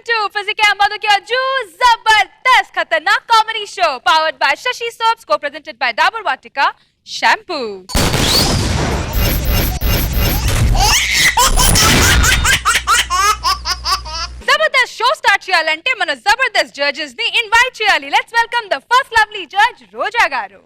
to Physical Madhukya Ju Zabardast Khatarnak Comedy Show powered by Shashi Soaps, co-presented by Dabur Vatika Shampoo. Zabardast show start cheyalante mana Zabardast judges ni invite cheyali. Let's welcome the first lovely judge Roja garu.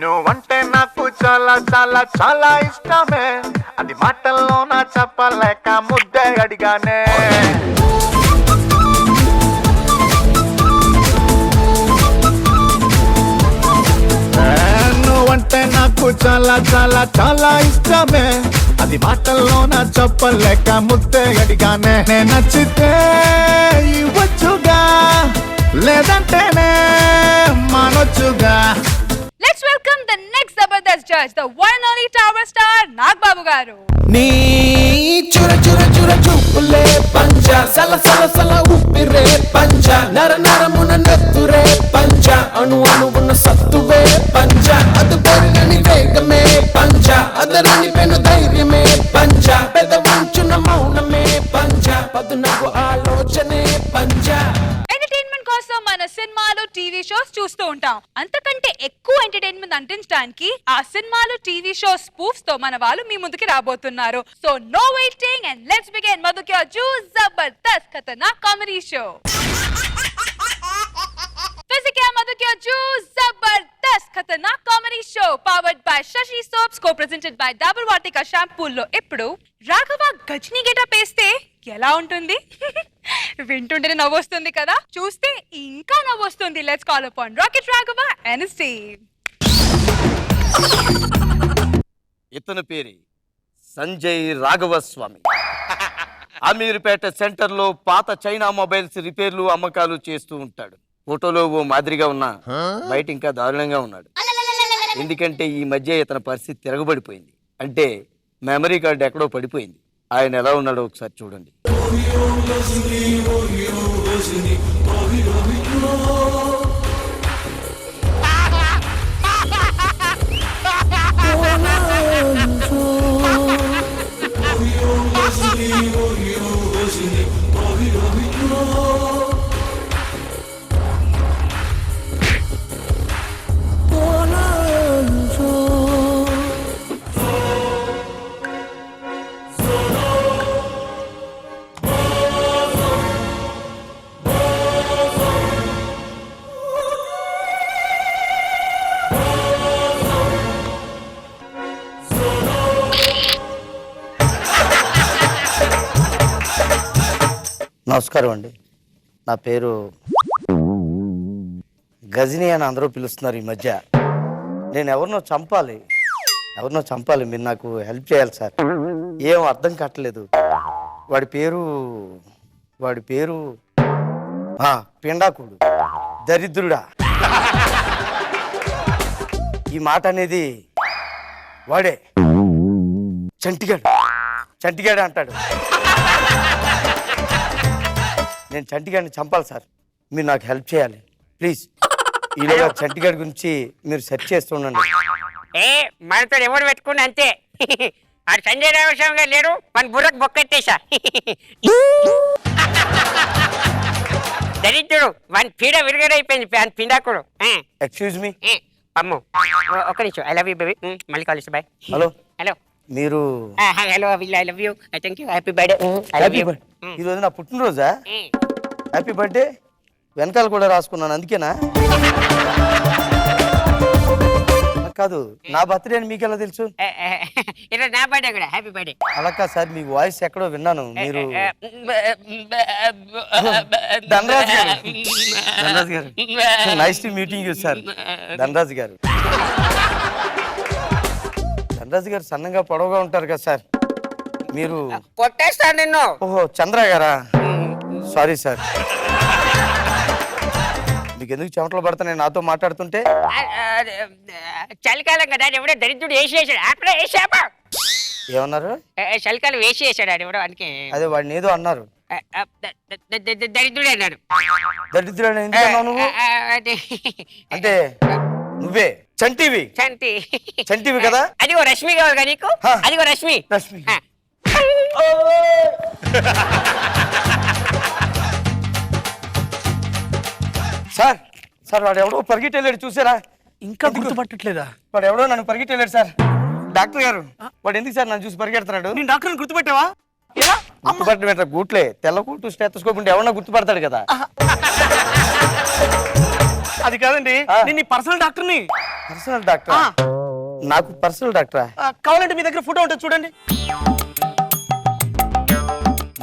నువ్వంటే నాకు చాలా చాలా చాలా ఇష్టమే, అది మాటల్లో నా చెప్పలేక ముద్దే అడిగానే. నువ్వంటే నాకు చాలా చాలా చాలా ఇష్టమే, అది మాటల్లో నా చెప్పలేక ముద్దే అడిగానే. నచ్చితే ఇవ్వచ్చుగా, లేదంటేనే మానొచ్చుగా. Let's welcome the next Zabardast judge, the one and only Tower star Nag Babu garu. నీ చుర చుర చుర చూపులే పంచ, సల సల సల ఉప్పిరే పంచ, నర నరమున నెత్తురే పంచ, అణు అణువున సత్తువే పంచ, అది పెరుగని వేగమే పంచ, అదరని పెను ధైర్యమే పంచ, పెదవంచున మౌనమే పంచ, పదునకు ఆలోచనే పంచ. ఎంటర్టైన్మెంట్ కోసం మన సినిమాలు టీవీ షోస్ చూస్తూ ఉంటాం. అంతకంటే ఎక్కువ ఎంటర్టైన్మెంట్ అందించడానికి ఆ సినిమాలు టీవీ షో స్పూఫ్స్ తో మన వాళ్ళు మీ ముందుకి రాబోతున్నారు. So no waiting and let's begin మధుక్యా జూ Jabardasth Khatarnak comedy show. Physical Madhukya Ju Zabardast Khatarnak Comedy Show powered by Shashi Soaps, co-presented by Dabur Vatika Shampoo లో ఇప్పుడు రాఘవ గజనీ గెటప్ వేస్తే ఎలా ఉంటుంది? వింటుంటేనే నవ్వొస్తుంది కదా, చూస్తే ఇంకా నవ్వొస్తుంది. Let's call upon rocket Raghava and his team. ఇతని పేరు సంజయ్ రాఘవస్వామి. అమీర్పేట సెంటర్లో పాత చైనా మొబైల్స్ రిపేర్లు అమ్మకాలు చేస్తూ ఉంటాడు. ఫోటోలో ఓ మాదిరిగా ఉన్నా బయట ఇంకా దారుణంగా ఉన్నాడు. ఎందుకంటే ఈ మధ్య ఇతని పరిస్థితి తిరగబడిపోయింది. అంటే మెమరీ కార్డు ఎక్కడో పడిపోయింది. ఆయన ఎలా ఉన్నాడో ఒకసారి చూడండి. నమస్కారం అండి. నా పేరు గజనీ అని అందరూ పిలుస్తున్నారు ఈ మధ్య. నేను ఎవరినో చంపాలి, మీరు నాకు హెల్ప్ చేయాలి సార్. ఏం అర్థం కావట్లేదు. వాడి పేరు పిండాకుడు, దరిద్రుడా. ఈ మాట అనేది వాడే. చంటిగాడు అంటాడు. నేను చంటిగాడిని చంపాలి సార్, మీరు నాకు హెల్ప్ చేయాలి ప్లీజ్. ఈలోగా చంటిగాడి గురించి మీరు సెర్చ్ చేస్తుండండి. మనతో ఎవరు పెట్టుకుని అంతే. ఆడు సంజయ్ రామస్వామి గారు లేరు, మన బుర్రకు బొక్కెట్టేసా. దరిద్రుడు మన పీడ విరగడైపోయింది, పిండాకుడు. Excuse me. అమ్ము ఒక నిమిషం. I love you baby. మళ్ళీ కాల్ చేస్తా. బాయ్. Hello hello. మీరు hello I love you. Thank you. Happy birthday. I love you. ఈరోజు నా పుట్టినరోజా? హ్యాపీ బర్త్డే వెనకాల కూడా రాసుకున్నాను, అందుకేనా? కాదు, నా బర్త్డే అని మీకు ఎలా తెలుసు? ఈరోజు నా బర్త్డే కూడా. Happy birthday. అలా కాదు సార్, మీ వాయిస్ ఎక్కడో విన్నాను. మీరు ధనరాజ్ గారు. Nice to meeting you sir. Dhanraj గారు సన్నగా పొడవుగా ఉంటారు కదా సార్. మీరు కొట్టేస్తాను నిన్ను. ఓహో, చంద్ర గారా? Sorry sir. మీకు ఎందుకు చెమటలు పడతాను నాతో మాట్లాడుతుంటే? చలికాలం కదా, ఎవడో దరిద్రుడు వేసేసాడు. అప్పుడే వేసామా? ఏమన్నారు? చలికాలం వేసేసాడు ఆడు ఎవడో. అందుకే అదే వాడిని ఏదో అన్నారు. దరిద్రుడే అన్నాడు. దరిద్రుడు ఎందుకన్నావు నువ్వు? అంటే నువ్వే చంటివి. చంటి చంటివి కదా? అదిగో రష్మి కావాలి నీకు. హా. అదిగో రష్మి. రష్మి. హా. సార్ సార్ వాడు ఎవడో పరిగెట్టేళ్ళాడు చూసారా? ఇంకా గుర్తుపట్టట్లేదా? వాడు ఎవడో నన్ను పరిగెట్టేళ్ళాడు సార్. డాక్టర్ గారు వాడు ఎందుకు సార్ నన్ను చూసి పరిగెడుతున్నాడు? నేను డాక్టర్ని గుర్తుపెట్టావా? ఎలా? గుర్తుపట్టడం గూట్లే తెల్ల కూటు స్టెతస్కోప్ ఉంటే ఎవరన్నా గుర్తుపడతాడు కదా. అది కాదండి, ఆ. నేను నీ పర్సనల్ డాక్టర్ని. Personal doctor? నాకు పర్సనల్ డాక్టరా? కావాలంటే మీ దగ్గర ఫోటో ఉంటుంది చూడండి.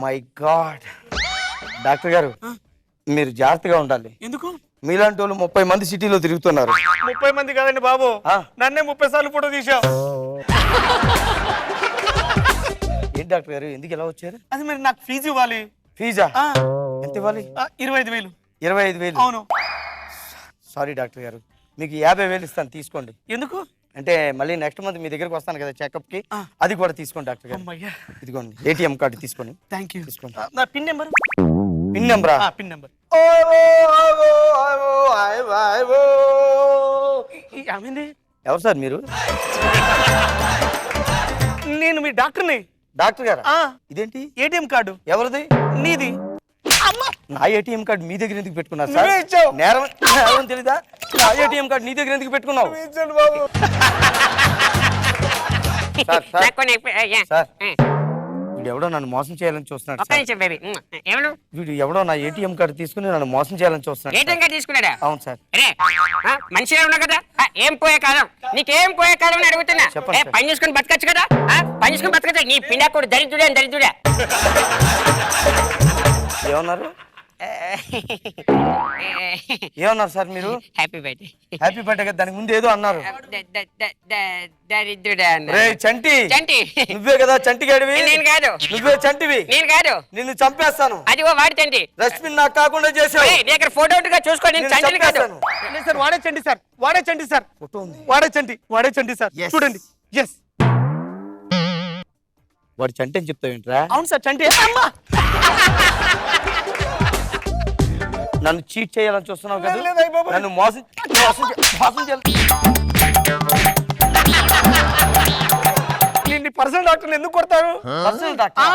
My God. డాక్టర్ గారు మీరు జాగ్రత్తగా ఉండాలి. ఎందుకు? మీలాంటి వాళ్ళు 30 మంది సిటీలో తిరుగుతున్నారు. 30 మంది కాదండి బాబు, ఆ. నన్నే 30 సార్లు ఫోటో తీసావు. ఏంటి డాక్టర్ గారు ఎందుకు ఎలా వచ్చారు? అది మరి నాకు ఫీజు ఇవ్వాలి. ఫీజా? ఆ. ఎంత ఇవ్వాలి? 25,000. 25,000? అవును. సారీ డాక్టర్ గారు, మీకు 50,000 ఇస్తాను తీసుకోండి. ఎందుకు? అంటే మళ్ళీ నెక్స్ట్ మంత్ మీ దగ్గరకు వస్తాను కదా చెకప్ కి, ఆ. అది కూడా తీసుకోండి డాక్టర్ గారు. అమ్మయ్యా, ఇదిగోండి ఏటీఎం కార్డు తీసుకోండి. Thank you. తీసుకోండి. నా పిన్ నెంబర్. పిన్ నెంబరా? PIN number. ఏమైంది? ఎవరు సార్ మీరు? నేను మీ డాక్టర్ని. డాక్టర్ గారా? ఆ. ఇదేంటి ఏటీఎం కార్డు ఎవరిది? నీది. నా ఏటీఎం కార్డు మీ దగ్గర ఎందుకు పెట్టుకున్నారు నువ్వే సార్? ఇచ్చావు. నేరం తెలీదా? నా ఏటీఎం కార్డు నీ దగ్గర ఎందుకు పెట్టుకున్నావు? బాబు. Sir, sir. నాకు కొన్ని సార్ వీడు ఎవడో నన్ను మోసం చేయాలని చూస్తున్నాడు ఒక్క సార్. నిమిషం బేబీ. ఎవడు వీడు ఎవడో నా ఏటీఎం కార్డు తీసుకుని నన్ను మోసం చేయాలని చూస్తున్నాడు ఏటీఎం సార్. కార్డు తీసుకున్నాడా? అవును సార్. అరే మనిషిగా ఉన్నావు కదా, ఏం పోయే కాలం నీకేం పోయే కాలం అని అడుగుతున్నా. చెప్పండి సార్. పని చేసుకుని బతకచ్చు కదా, పని చేసుకుని బతకచ్చు. నీ పిండాకుడు దరిద్రుడే అని దరిద్రుడా. ఏమన్నారు? ఏమన్నారు సార్ మీరు? Happy birthday. హ్యాపీ బర్త్డే కదా, దానికి ముందు ఏదో అన్నారు. దరిద్రుడా అన్న. రే చంటి, చంటి నువ్వే కదా చంటి గడివి? నేను కాదు. నువ్వే చంటివి. నేను కాదు. నిన్ను చంపేస్తాను. అదిగో వాడి చంటి. రష్మిని నాకు కాకుండా చేసావు. నీ దగ్గర ఫోటో ఉంటుందిగా చూసుకో. నేను నిన్ను చంటిని కాదు. చంపేస్తాను. లేదు సార్, వాడే చండి సార్, వాడే చండి సార్, ఫోటో ఉంది. వాడే చండి సార్. Yes. చూడండి. ఎస్, వాడు చంటి అని చెప్తావేంట్రా? అవును సార్ చంటి. అమ్మా. నన్ను చీట్ చేయాలని చూస్తున్నావు కదా? లేదు, అయ్య బాబోయ్. నన్ను మోసం చేయాలి. నేను పర్సనల్ డాక్టర్ ఎందుకు కొడతారు? పర్సనల్ డాక్టర్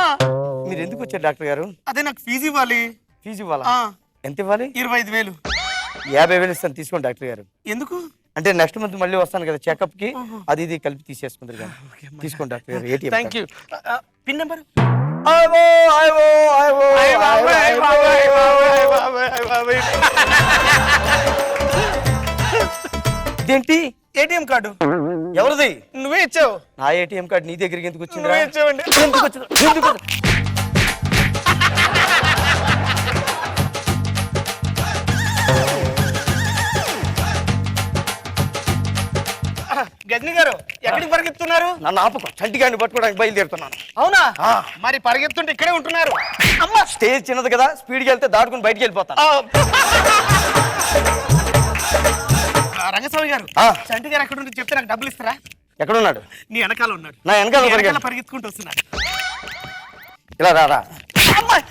మీరు ఎందుకు వచ్చారు డాక్టర్ గారు? అదే నాకు ఫీజు ఇవ్వాలి. ఫీజు ఇవ్వాలా? ఆ. ఎంత ఇవ్వాలి? 25,000. 50,000 ఇస్తాను తీసుకోండి డాక్టర్ గారు. ఎందుకు? అంటే నెక్స్ట్ మంత్ మళ్ళీ వస్తాను కదా చెకప్ కి, అది ఇది కలిపి తీసేసుకుంటారు కదా. తీసుకోండి డాక్టర్ గారు ATM. Thank you. Pin number. ఇదేంటి? ఏటీఎం కార్డు ఎవరిది? నువ్వే ఇచ్చావు. నా ఏటీఎం కార్డు నీ దగ్గరికి ఎందుకు వచ్చింది? నువ్వే ఇచ్చావండి. ఎందుకు వచ్చింది? ఎందుకు వచ్చింది? గజని గారు ఎక్కడికి పరిగెత్తున్నారు? నన్ను ఆపకు, చంటిగాడిని పట్టుకోవడానికి బయలుదేరుతున్నాను. అవునా? ఆ. మరి పరిగెత్తుంటే ఇక్కడే ఉంటున్నారు. అమ్మ స్టేజ్ చిన్నది కదా, స్పీడ్కి వెళ్తే దాటుకుని బయటికి వెళ్ళిపోతాను. రంగస్వామి గారు, ఆ. చంటి గారు ఎక్కడ ఉంటే చెప్తే నాకు డబ్బులు ఇస్తారా? ఎక్కడున్నాడు? నీ వెనకాల ఉన్నాడు. నా వెనకాల నీ పరిగెత్తు. పరిగెత్తుకుంటూ వస్తున్నాడు. ఇలా రారా.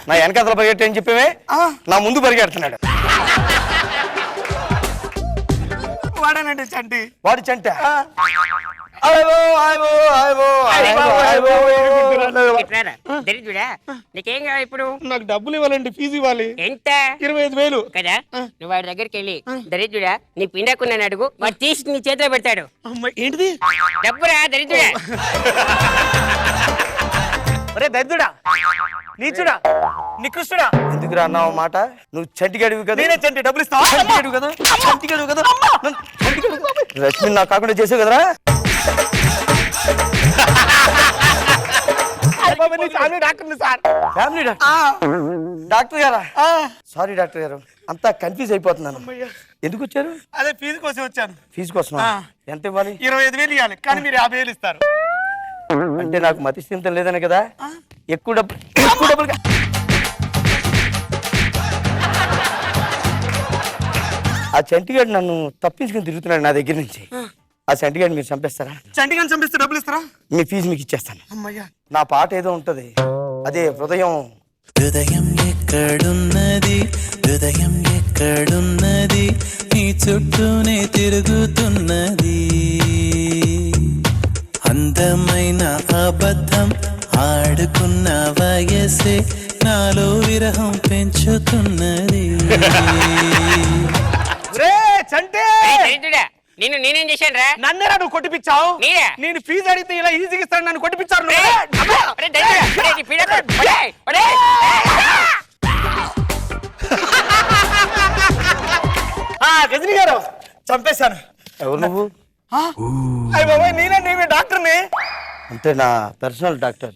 నా వెనకాల పరిగెట్టి అని చెప్పేవే, నా ముందు పరిగెడుతున్నాడు. వాడేనండి చంటి. వాడు చంట. ఇట్లారా? దరిద్రుడా నీకేం కావాలి ఇప్పుడు? నాకు డబ్బులు ఇవ్వాలండి, ఫీజు ఇవ్వాలి. ఎంత? 25,000. కదా నువ్వు వాడి దగ్గరికి వెళ్ళి దరిద్రుడా నీ పిండాకున్నాను అడుగు, వాడు తీసి నీ చేతిలో పెడతాడు. అమ్మ, ఏంటిది? డబ్బురా దరిద్రుడా. ఒరే దరిద్రుడా, నీచుడా, నికృష్టుడా, ఎందుకు అన్నావు మాట? నువ్వు చంటిగాడివి కదా? నేనే చంటి. డబ్బులు ఇస్తావా? చంటిగాడివి కదా? చంటిగాడివి కదా? రష్మి నాకు కాకుండా చేసావు కదరా? బాబా, నీ ఫ్యామిలీ డాక్టర్ని సార్. Family doctor. డాక్టర్ గారా? సారీ డాక్టర్ గారు, అంతా కన్ఫ్యూజ్ అయిపోతున్నాను. ఎందుకు వచ్చారు? అదే ఫీజు కోసం వచ్చాను. ఫీజు కోసం ఎంత ఇవ్వాలి? 25,000 ఇవ్వాలి, కానీ మీరు 50,000 ఇస్తారు. అంటే నాకు మతి స్థిమితం లేదని కదా? ఎక్కువ డబ్బులు ఆ చంటిగాడు నన్ను తప్పించుకుని తిరుగుతున్నాడు నా దగ్గర నుంచి. ఆ చంటిగాడు మీరు చంపేస్తారా? చంటిగాని చంపిస్తే డబ్బులు ఇస్తారా? మీ ఫీజు మీకు ఇచ్చేస్తాను. అమ్మయ్యా. నా పాట ఏదో ఉంటది, అదే హృదయం హృదయం ఎక్కడున్నది హృదయం ఎక్కడున్నది నీ చుట్టూనే తిరుగుతున్నది అందమైన అబద్ధం ఆడుకున్న వయసే నాలో విరహం పెంచుతున్నది రే చంటే దరిద్రుడా, నేనేం చేశాను రా? నన్నేరా నువ్వు కొట్టిపించావు నీరా? నేను ఫీజు అడిగితే ఇలా ఈజీగా ఇస్తాను నన్ను కొట్టిపించారు ఒరేయ్, ఒరేయ్ దరిద్రుడా, ఒరేయ్ నీ పీడకుడు, ఒరేయ్, ఒరేయ్. గజని గారు చంపేశాను. ఎవరు నువ్వు? అయ్య బాబాయ్ నేనే డాక్టర్ని. అంటే నా పర్సనల్ డాక్టర్.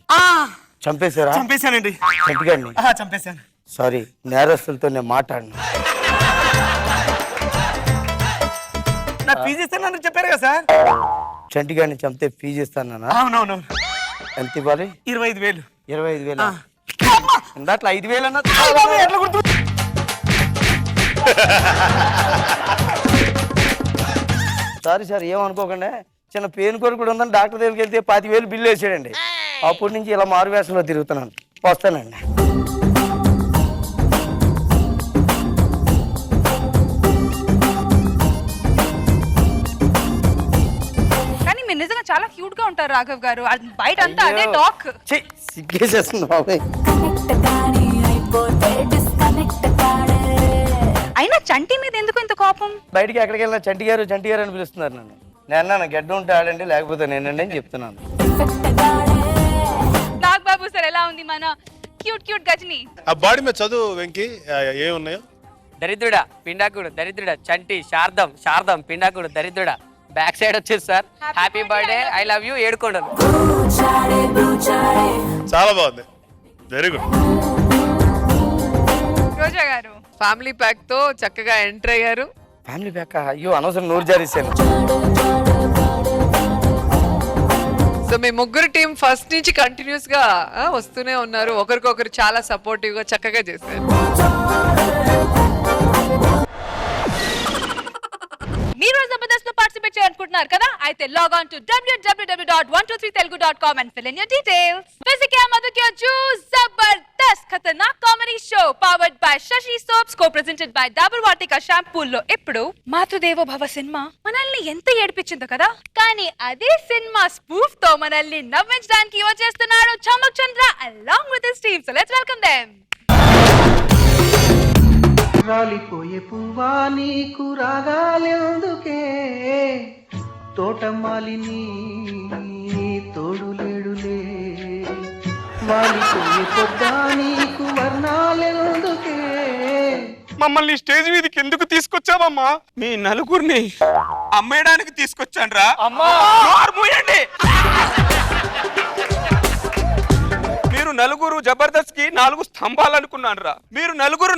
చంపేశారా? చంపేశానండి. చంటిగాడిని. చంపేశాను. సారీ, నేరస్తులతో నేను మాట్లాడను. నా ఫీజు ఇస్తానని చెప్పారు కదా సార్. చంటిగాడిని చంపితే ఫీజు ఇస్తానా? అవునవును. ఎంత ఇవ్వాలి? 25,000. 25,000. దాంట్లో 5,000 అన్న. ఎట్లా గుర్తు? సారీ సార్, ఏమనుకోకండి. చిన్న పెయిన్ కొరకు కూడా ఉందని డాక్టర్ దగ్గరికి వెళ్తే 25,000 బిల్లు వేసాడండి. అప్పటి నుంచి ఇలా మారు వేషంలో తిరుగుతున్నాను. వస్తానండి. కానీ మీరు నిజంగా చాలా క్యూట్ గా ఉంటారు రాఘవ్ గారు. బయట అంతా అదే టాక్. సిగ్గేసేస్తుంది బాబాయ్. అయినా చంటి మీద ఎందుకు ఇంత కోపం? బయటికి ఎక్కడికి వెళ్ళినా చంటి గారు అని పిలుస్తున్నారు నన్ను. నేను గడ్డ ఉంటే ఆడండి, లేకపోతే నేనండి అని చెప్తున్నాను. నాగబాబు సార్ ఎలా ఉంది మన క్యూట్ గజని? ఆ బాడీ మీద చదువు వెంకి ఏమున్నాయో? దరిద్రుడా పిండాకుడు దరిద్రుడా చంటి శారదం పిండాకుడు దరిద్రుడా. బ్యాక్ సైడ్ వచ్చేసి sir happy birthday I love you Yedukondalu. చాలా బాగుంది, వెరీ గుడ్. రోజా గారు ఫ్యామిలీ ప్యాక్ తో చక్కగా ఎంటర్ అయ్యారు. Family pack? అయ్యో, అనవసరం నోరు జారేసాను. సో మీ ముగ్గురు టీం ఫస్ట్ నుంచి కంటిన్యూస్ గా వస్తూనే ఉన్నారు. ఒకరికొకరు చాలా సపోర్టివ్ గా చక్కగా చేశారు. మీరు జబర్దస్త్ లో పార్టిసిపేట్ చేయాలనుకుంటున్నారు కదా? అయితే log on to www.123telugu.com and fill in your details. Physical Madhu Kya Choose Zabardast Khatarnak Comedy Show powered by Shashi Soaps, co-presented by Dabur Vatika Shampoo లో ఇప్పుడు మాతృదేవో భవ సినిమా మనల్ని ఎంత ఏడిపించిందో కదా. కానీ అదే సినిమా స్పూఫ్ తో మనల్ని నవ్వించడానికి వచ్చేస్తున్నాడు చమక్ చంద్ర along with his team. So let's welcome them. రాలిపోయే పువ్వా నీకు రాగాలెందుకే తోటమాలిని తోడులేడులే వాలిపోయే పొద్దా నీకు వర్ణాలెందుకే. మమ్మల్ని స్టేజ్ మీదకి ఎందుకు తీసుకొచ్చావమ్మా? మీ నలుగురిని అమ్మేయడానికి తీసుకొచ్చాను రా. మూయండి. మీరు నలుగురు జబర్దస్త్ కి 4 స్తంభాలు అనుకున్నాను రా. మీరు నలుగురు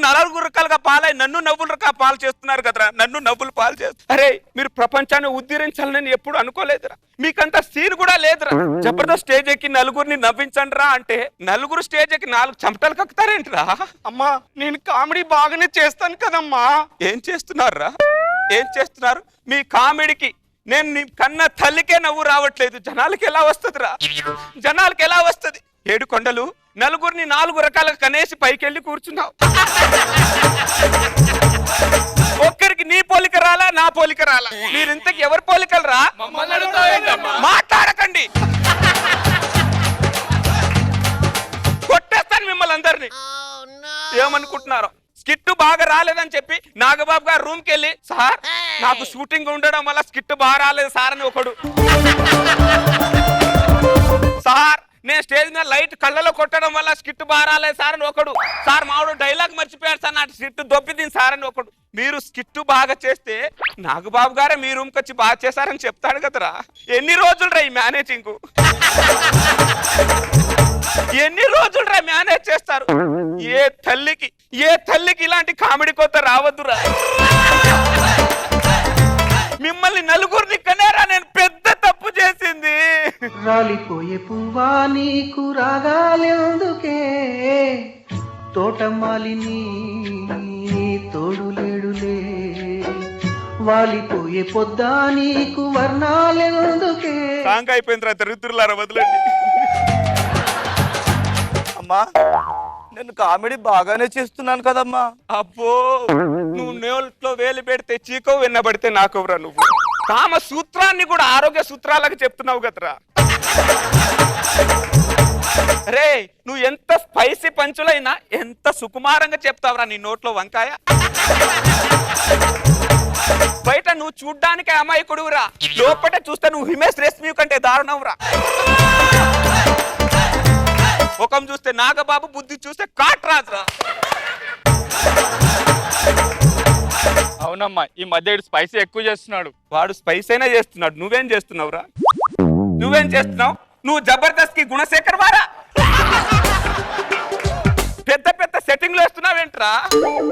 రకాలుగా పాలై నన్ను నవ్వుల రకాల పాలు చేస్తున్నారు కదరా. నన్ను నవ్వులు పాలు చేస్తారు. అరే, మీరు ప్రపంచాన్ని ఉద్ధరించాలని ఎప్పుడు అనుకోలేదురా. మీకంత సీన్ కూడా లేదురా. జబర్దస్త్ స్టేజ్ ఎక్కి నలుగురిని నవ్వించండి రా అంటే నలుగురు స్టేజ్ ఎక్కి 4 చెమటలు కక్కుతారేంటిరా? అమ్మా, నేను కామెడీ బాగానే చేస్తాను కదమ్మా. ఏం చేస్తున్నారా? ఏం చేస్తున్నారు? మీ కామెడీకి నేను నీ కన్న తల్లికే నవ్వు రావట్లేదు. జనాలకి ఎలా వస్తుందిరా? జనాలకి ఎలా వస్తుంది? 7 కొండలు నలుగురిని 4 రకాలుగా కనేసి పైకెళ్ళి కూర్చున్నావు. ఒక్కరికి నీ పోలిక రాలా, నా పోలిక రాలా. మీరు ఇంతకి ఎవరి పోలికలు రా? మాట్లాడకండి, కొట్టేస్తాను మిమ్మల్ని అందరినీ. ఏమనుకుంటున్నారు? స్కిట్ బాగా రాలేదని చెప్పి నాగబాబు గారు రూమ్ కి వెళ్ళి, సార్ నాకు షూటింగ్ ఉండడం వల్ల స్కిట్ బాగా రాలేదు సార్ అని ఒకడు, సార్ నేను స్టేజ్ మీద లైట్ కళ్ళలో కొట్టడం వల్ల స్కిట్ బాగా రాలేదు సార్ అని ఒకడు, సార్ మావాడు డైలాగ్ మర్చిపోయాడు సార్ నా స్కిట్ దొబ్బింది సార్ అని ఒకడు. మీరు స్కిట్ బాగా చేస్తే నాగబాబు గారే మీ రూమ్కి వచ్చి బాగా చేశారని చెప్తాడు కదరా. ఎన్ని రోజులు రా ఈ మేనేజింగ్? ఎన్ని రోజులు రా మేనేజ్ చేస్తారు? ఏ తల్లికి ఇలాంటి కామెడీ కొత్త రావద్దురా. మిమ్మల్ని నలుగురిని కనేరా నేను పెద్ద తప్పు చేసింది. రాలిపోయే పువ్వా నీకు రాగాలెందుకే తోటమాలిని తోడులేడులే వాలిపోయే పొద్దా నీకు వర్ణాలెందుకే. సాంగ్ అయిపోయిన తర్వాత రుద్రులారా వదలండి. అమ్మా, నేను కామెడీ బాగానే చేస్తున్నాను కదమ్మా. అబ్బో నువ్వు నోట్లో వేలు పెడితే చీకో విన్నబడితే నాకురా నువ్వు కామ సూత్రాన్ని కూడా ఆరోగ్య సూత్రాలకు చెప్తున్నావు కదరా. రే నువ్వు ఎంత స్పైసీ పంచులైనా ఎంత సుకుమారంగా చెప్తావురా నీ నోట్లో వంకాయ. బయట నువ్వు చూడ్డానికి అమాయకుడురా, లోపల చూస్తే నువ్వు హిమేష్ రేష్మి కంటే దారుణంరా. ముఖం చూస్తే నాగబాబు, బుద్ధి చూస్తే కాట్రాజురా. అవునమ్మా ఈ మధ్య స్పైసీ ఎక్కువ చేస్తున్నాడు. వాడు స్పైసీ అయినా చేస్తున్నాడు, నువ్వేం చేస్తున్నావురా? నువ్వేం చేస్తున్నావు? నువ్వు జబర్దస్త్ కి గుణశేఖర్ వారా? పెద్ద పెద్ద సెట్టింగ్లు వేస్తున్నావేంట్రా?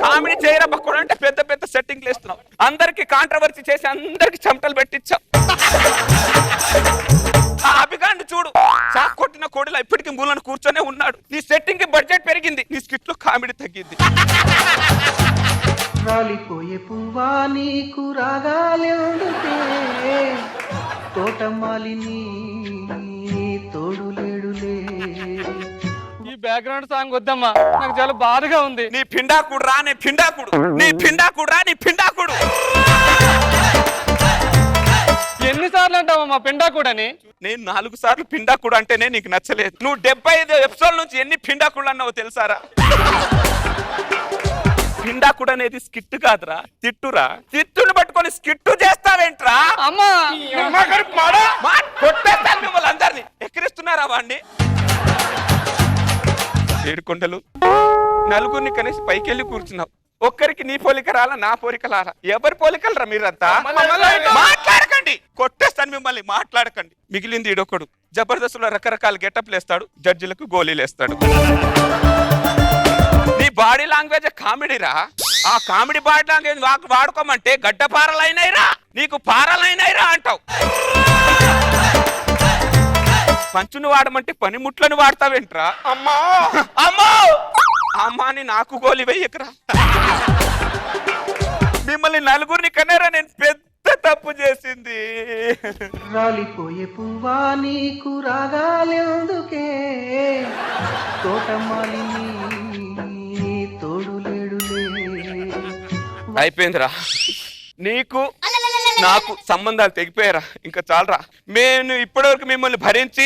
కామెడీ చేయరా బక్కుడు అంటే పెద్ద పెద్ద సెట్టింగ్లు వేస్తున్నావు. అందరికి కాంట్రవర్సీ చేసి అందరికి చెమటలు పెట్టించావు. అభిగాండి చూడు, చాక్ కొట్టిన కోడిలా ఇప్పటికీ మూలను కూర్చొనే ఉన్నాడు. నీ సెట్టింగ్ కి బడ్జెట్ పెరిగింది, నీ స్కిట్ లో కామెడీ తగ్గింది. రాలిపోయే పువ్వా నీకు రాగాలెందుకే తోటమాలిని తోడులేడులే. ఈ బ్యాక్గ్రౌండ్ సాంగ్ వద్దమ్మా, నాకు చాలా బాధగా ఉంది. నీ పిండాకుడు రా, నీ పిండాకుడు, నీ పిండాకుడు రా, నీ పిండాకుడు. ఎన్నిసార్లు అంటావమ్మా పిండాకుడని? నేను 4 సార్లు పిండాకుడు అంటేనే నీకు నచ్చలేదు. నువ్వు 75 ఎపిసోడ్ నుంచి ఎన్ని పిండాకుడు అన్నావు తెలుసారా? పిండాకుడు అనేది స్కిట్ కాదురా, తిట్టురా. తిట్టుని పట్టుకొని స్కిట్టు చేస్తావేంట్రా? అమ్మా కొట్టేస్తాను మిమ్మల్ని అందరినీ. ఎక్కిరిస్తున్నారా వాడిని? ఏడుకొండలు నలుగురిని కనీసం పైకెళ్ళి కూర్చున్నావు. ఒక్కరికి నీ పోలిక రాలా, నా పోలిక రాలా. ఎవరి పోలికలరా మీరంతా? మాట్లాడకండి, కొట్టేస్తాను మిమ్మల్ని. మాట్లాడకండి. మిగిలింది ఈడొకడు జబర్దస్త్ లో రకరకాల గెటప్లు వేస్తాడు, జడ్జిలకు గోళీలు వేస్తాడు. నీ బాడీ లాంగ్వేజ్ కామెడీరా. ఆ కామెడీ బాడీ లాంగ్వేజ్ వాడుకోమంటే గడ్డ పారలైనాయిరా, నీకు పారలైనాయిరా అంటావు. పంచును వాడమంటే పనిముట్లను వాడతావేంట్రా? అమ్మా అమ్మా అమ్మాని నాకు గోలి వెయ్యకరా. మిమ్మల్ని నలుగురిని కన్నారా, నేను పెద్ద తప్పు చేసింది. రాలిపోయే పువ్వా నీకు రాగాలెందుకే తోటమాలిని తోడులేడులే. అయిపోయిందిరా, నీకు నాకు సంబంధాలు తెగిపోయారా. ఇంకా చాలరా. నేను ఇప్పటివరకు మిమ్మల్ని భరించి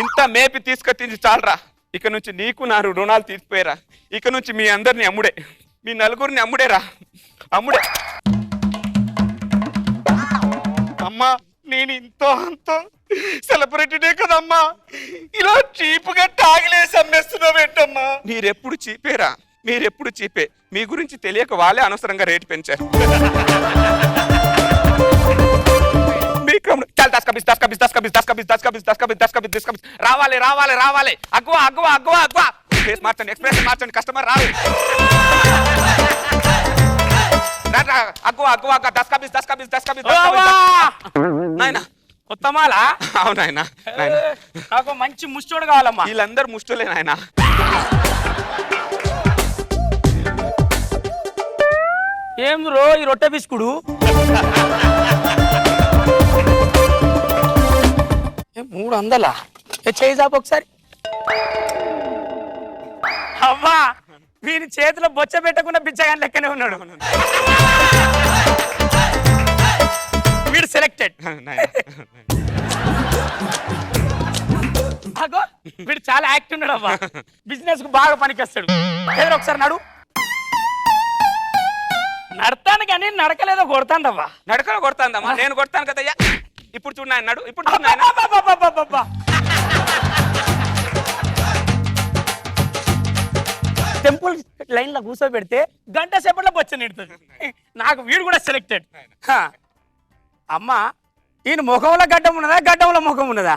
ఇంత మేపి తీసుకొచ్చింది చాలరా. ఇక నుంచి నీకు నా రుణాలు తీసిపోయారా. ఇక నుంచి మీ అందరిని అమ్ముడే, మీ నలుగురిని అమ్ముడేరా, అమ్ముడే. అమ్మా నేను ఇంతో అంతో సెలబ్రిటీనే కదమ్మా, ఇలా చీపుగా తాగిలేసి అమ్మేస్తున్నావేంటమ్మా? మీరెప్పుడు చీపేరా, మీరెప్పుడు చీపే. మీ గురించి తెలియక వాళ్ళే అనవసరంగా రేటు పెంచారు. రావాలి రావాలి రావాలి, అగ్వ అగ్వ అగ్వ అగ్వ. ఫేస్ మార్చండి, ఎక్స్ప్రెషన్ మార్చండి, కస్టమర్ రావాలి. అగ్వ అగ్వ అగ్వ, దస్ కబీస్ దస్ కబీస్ దస్ కబీస్. నాయనా ఉత్తమాలా? అవునాయనా, నాకు మంచి ముష్టోడు కావాలమ్మా. వీళ్ళందరూ ముష్టలే నాయనా. ఏం రో ఈ రొట్టె బిస్కుడు? 300 చేయి చాపు ఒకసారి. అవ్వా వీని చేతిలో బొచ్చ పెట్టకుండా బిచ్చగాని లెక్కనే ఉన్నాడు. వీడు సెలెక్టెడ్. అగో వీడు చాలా యాక్టివ్ ఉన్నాడు అవ్వా, బిజినెస్ కు బాగా పనికొస్తాడు. ఏదో ఒకసారి నడు. నడతాను కానీ నడకలేదో కొడతాందవ్వా. నడకలో కొడతాందమ్మా, నేను కొడతాను కదయ్యా. ఇప్పుడు చూడు నాయన, నడు. ఇప్పుడు చూడు నాయన. టెంపుల్ లైన్ లో కూర్చోబెడితే గంట సేపట్లో బొచ్చ నిడుతుంది. నాకు వీడు కూడా సెలెక్టెడ్. అమ్మా ఈయన ముఖంలో గడ్డం ఉన్నదా, గడ్డంలో ముఖం ఉన్నదా?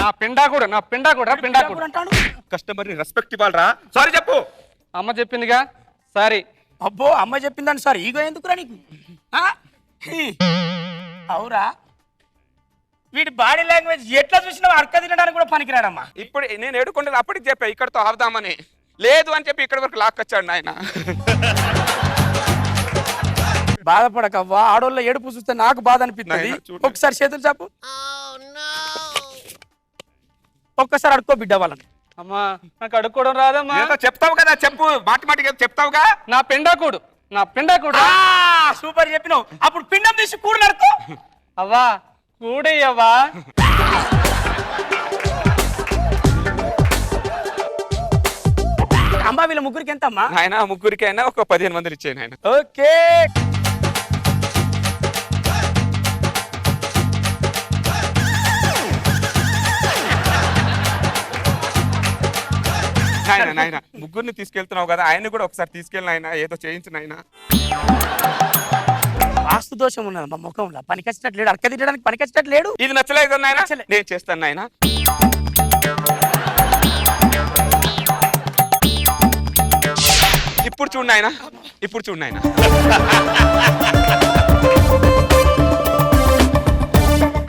నా పిండాకుడు, నా పిండాకుడు, పిండాకుడు అంటాడు. కస్టమర్ ని రెస్పెక్ట్ ఇవ్వాలరా. సారీ చెప్పు. అమ్మ చెప్పిందిగా సారీ. అబ్బో అమ్మ చెప్పిందని సారీ ఈగో ఎందుకురా నీకు? అవురా వీడి బాడీ లాంగ్వేజ్ ఎట్లా చూసినా అడక తినడానికి కూడా పనికిరాడమ్మా. ఇప్పుడు నేను ఏడుకుంటే అప్పటికి చెప్పా ఇక్కడతో ఆపుదామని. లేదు అని చెప్పి ఇక్కడ వరకు లాక్కొచ్చాడు ఆయన. బాధపడకవ్వా, ఆడోళ్ళ ఏడుపు చూస్తే నాకు బాధ అనిపిస్తుంది. ఒకసారి చేతులు చాపు. ఒక్కసారి అడుక్కో బిడ్డ వాళ్ళని. అమ్మా నాకు అడుక్కోవడం రాదమ్మా. ఏదో చెప్తావు కదా, చెప్పు. మాటి చెప్తావుగా. నా పెండాకుడు సూపర్ చెప్పినావు. అప్పుడు పిండం తీసి కూడు నడుకో. అవ్వా కూడయ్యవ్వా. అమ్మా వీళ్ళ ముగ్గురికి ఎంత అమ్మా? ఆయన ముగ్గురికి అయినా ఒక 15 మందిని ఇచ్చాను ఆయన. ఓకే నాయన ముగ్గురిని తీసుకెళ్తున్నావు కదా, ఆయన కూడా ఒకసారి తీసుకెళ్ళిన ఆయన ఏదో చేయించిన ఆయన. వాస్తు దోషం ఉన్నది మా ముఖంలో. పనికొచ్చినట్టు లేడు, అక్క తిట్టడానికి పనికొచ్చినట్టు లేడు. ఇది నచ్చలేదు నాయన, నేను చేస్తాను నాయన. ఇప్పుడు చూడు నాయన, ఇప్పుడు చూడు నాయన.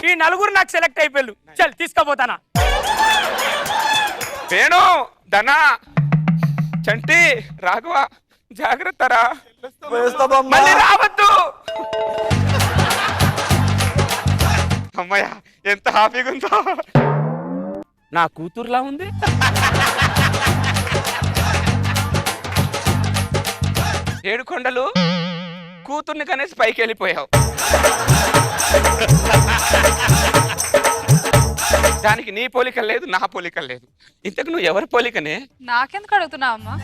ఈ నలుగురు నాకు సెలెక్ట్ అయిపోయారు. చల్ తీసుకోపోతానా. వేణు, ధన, చంటి, రాఘవ, జాగ్రత్తరా, మళ్ళీ రావద్దు. అమ్మయ్య ఎంత హ్యాపీగా ఉందో. నా కూతురులా ఉంది. ఏడు కొండలు కూతుర్ని కనేసి పైకి వెళ్ళిపోయావు. దానికి నీ పోలిక లేదు, నా పోలిక లేదు. ఇంతకు నువ్వు ఎవరి పోలికనే? నాకెందుకు అడుగుతున్నావు అమ్మా?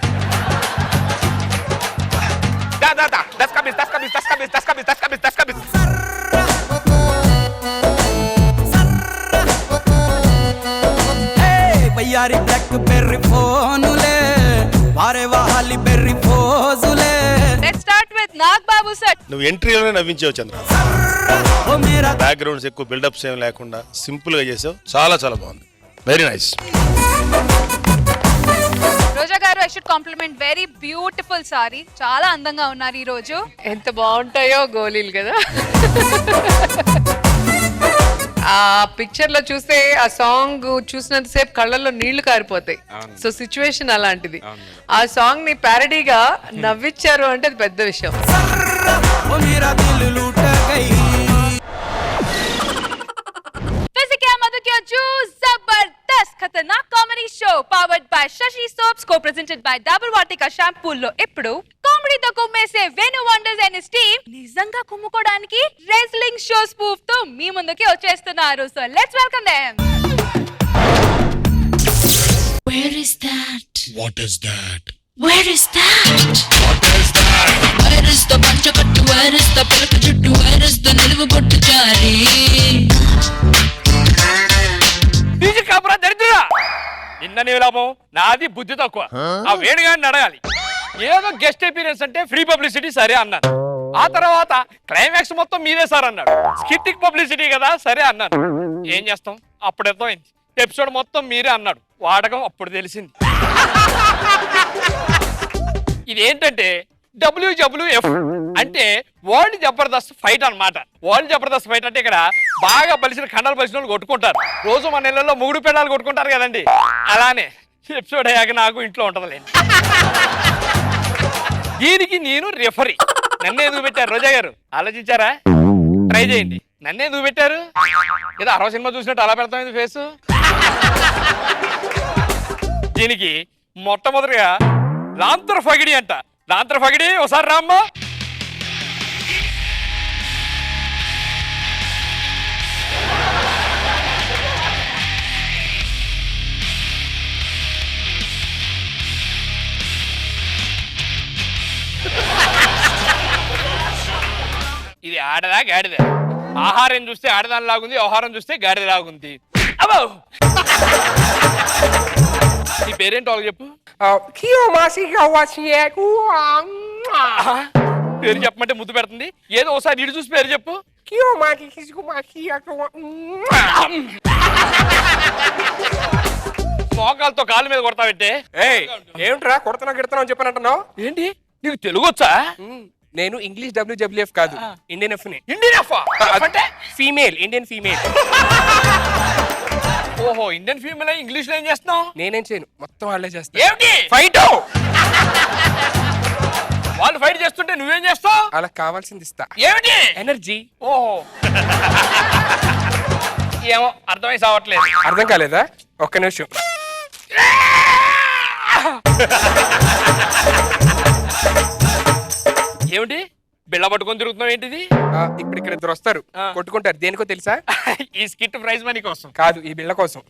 వయ్యారి బ్లాక్ బెర్రీ ఫోనులే వారే వాహాలి బెర్రీ ఫోజులే. Let's start with Nag Babu sir. నువ్వు ఎంట్రీలోనే నవ్వించావు చంద్ర. ఓ మేరా బ్యాక్గ్రౌండ్స్ ఎక్కువ బిల్డప్స్ ఏం లేకుండా సింపుల్ గా చేసావు. చాలా బాగుంది. Very nice. Roja garu, I should compliment, very beautiful sari. చాలా అందంగా ఉన్నారు ఈ రోజు. ఎంత బాగుంటాయో గోళీలు కదా. ఆ పిక్చర్ లో చూస్తే ఆ సాంగ్ చూసినంత సేపు కళ్ళల్లో నీళ్లు కారిపోతాయి. సో సిచ్యువేషన్ అలాంటిది. ఆ సాంగ్ ని ప్యారడీగా నవ్విచ్చారు అంటే అది పెద్ద విషయం. Jabardasth Khatarnak comedy show powered by Shashi soaps, co presented by double Vatika షాంపూల్లో ఇప్పుడు కామెడీతో కుమ్మేసే Venu wonders and his team నిజంగా కుమ్ముకోవడానికి రెజ్లింగ్ షో స్పూఫ్ తో మీ ముందుకి వచ్చేస్తున్నారు. So let's welcome them. Where is that? What is that? Where is that? What is that? Where is the panchakattu? Where is the palakachuttu? Where is the niluvu pottu chari? Music కాపురా దరిద్రుడా. నిన్న నీ లాభం, నాది బుద్ధి తక్కువ. ఆ వేణుగాడిని అడగాలి. ఏదో గెస్ట్ అపీరెన్స్ అంటే ఫ్రీ పబ్లిసిటీ సరే అన్నాను. ఆ తర్వాత క్లైమాక్స్ మొత్తం మీదే సార్ అన్నాడు. స్కిట్టిక్ పబ్లిసిటీ కదా సరే అన్నాను. ఏం చేస్తాం, అప్పుడు అర్థమైంది. ఎపిసోడ్ మొత్తం మీరే అన్నాడు. వాడకం అప్పుడు తెలిసింది. ఇదేంటంటే WWF అంటే వరల్డ్ జబర్దస్త్ ఫైట్ అన్నమాట. వరల్డ్ జబర్దస్త్ ఫైట్ అంటే ఇక్కడ బాగా బలిసిన ఖండాలు బలిసిన వాళ్ళు కొట్టుకుంటారు. రోజు మన ఇళ్లలో 3 పెళ్ళాలు కొట్టుకుంటారు కదండి. అలానే ఎపిసోడ్ అయ్యాక నాకు ఇంట్లో ఉంటది. దీనికి నేను రెఫరీ. నన్నే ఎందుకు పెట్టారు రోజా గారు? ఆలోచించారా? ట్రై చేయండి. నన్నే ఎందుకు పెట్టారు? ఏదో 60 సినిమా చూసినట్టు అలా పెడతాం ఫేస్. దీనికి మొట్టమొదటిగా లాంతర్ ఫగిడి అంట. లాంతర్ ఫగిడి ఒకసారి రామ్మా. ఇది ఆడదా గాడిద? ఆహారం చూస్తే ఆడదాని లాగుంది, ఆహారం చూస్తే గాడిద లాగుంది. అబ్బో నీ పేరేంటి వాళ్ళకి చెప్పు. పేరు చెప్పమంటే ముద్దు పెడుతుంది. ఏదో ఒకసారి ఇటు చూసి పేరు చెప్పు. మోకాలతో కాళ్ళ మీద కొడతావంటే. ఏమిట్రా కొడుతున్నా గిడుతున్నా అని చెప్పానంటున్నావు? ఏంటి నీకు తెలుగు వచ్చా? నేను ఇంగ్లీష్ WWF కాదు, ఇండియన్ ఎఫ్. ఇండియన్ ఎఫ్ అంటే ఫీమేల్, ఇండియన్ ఫీమేల్. ఓహో, ఇండియన్ ఫీమేల్ ఇంగ్లీష్ లో ఏం చేస్తున్నావు? నేనేం చేయను, మొత్తం వాళ్ళే చేస్తా. ఏమిటి ఫైట్? వాళ్ళు ఫైట్ చేస్తుంటే నువ్వేం చేస్తావు? అలా కావాల్సింది ఇస్తా. ఏమిటి? ఎనర్జీ. ఓహో ఏమో అర్థమై సావట్లేదు. అర్థం కాలేదా? ఒక్క నిమిషం. ఏమిటి బిళ్ళ పట్టుకొని తిరుగుతున్నావు ఏంటిది? ఇప్పుడు ఇక్కడ ఇద్దరు వస్తారు, కొట్టుకుంటారు. దేనికో తెలుసా? ఈ స్కిట్ ప్రైజ్ మనీ కోసం కాదు, ఈ బిళ్ళ కోసం.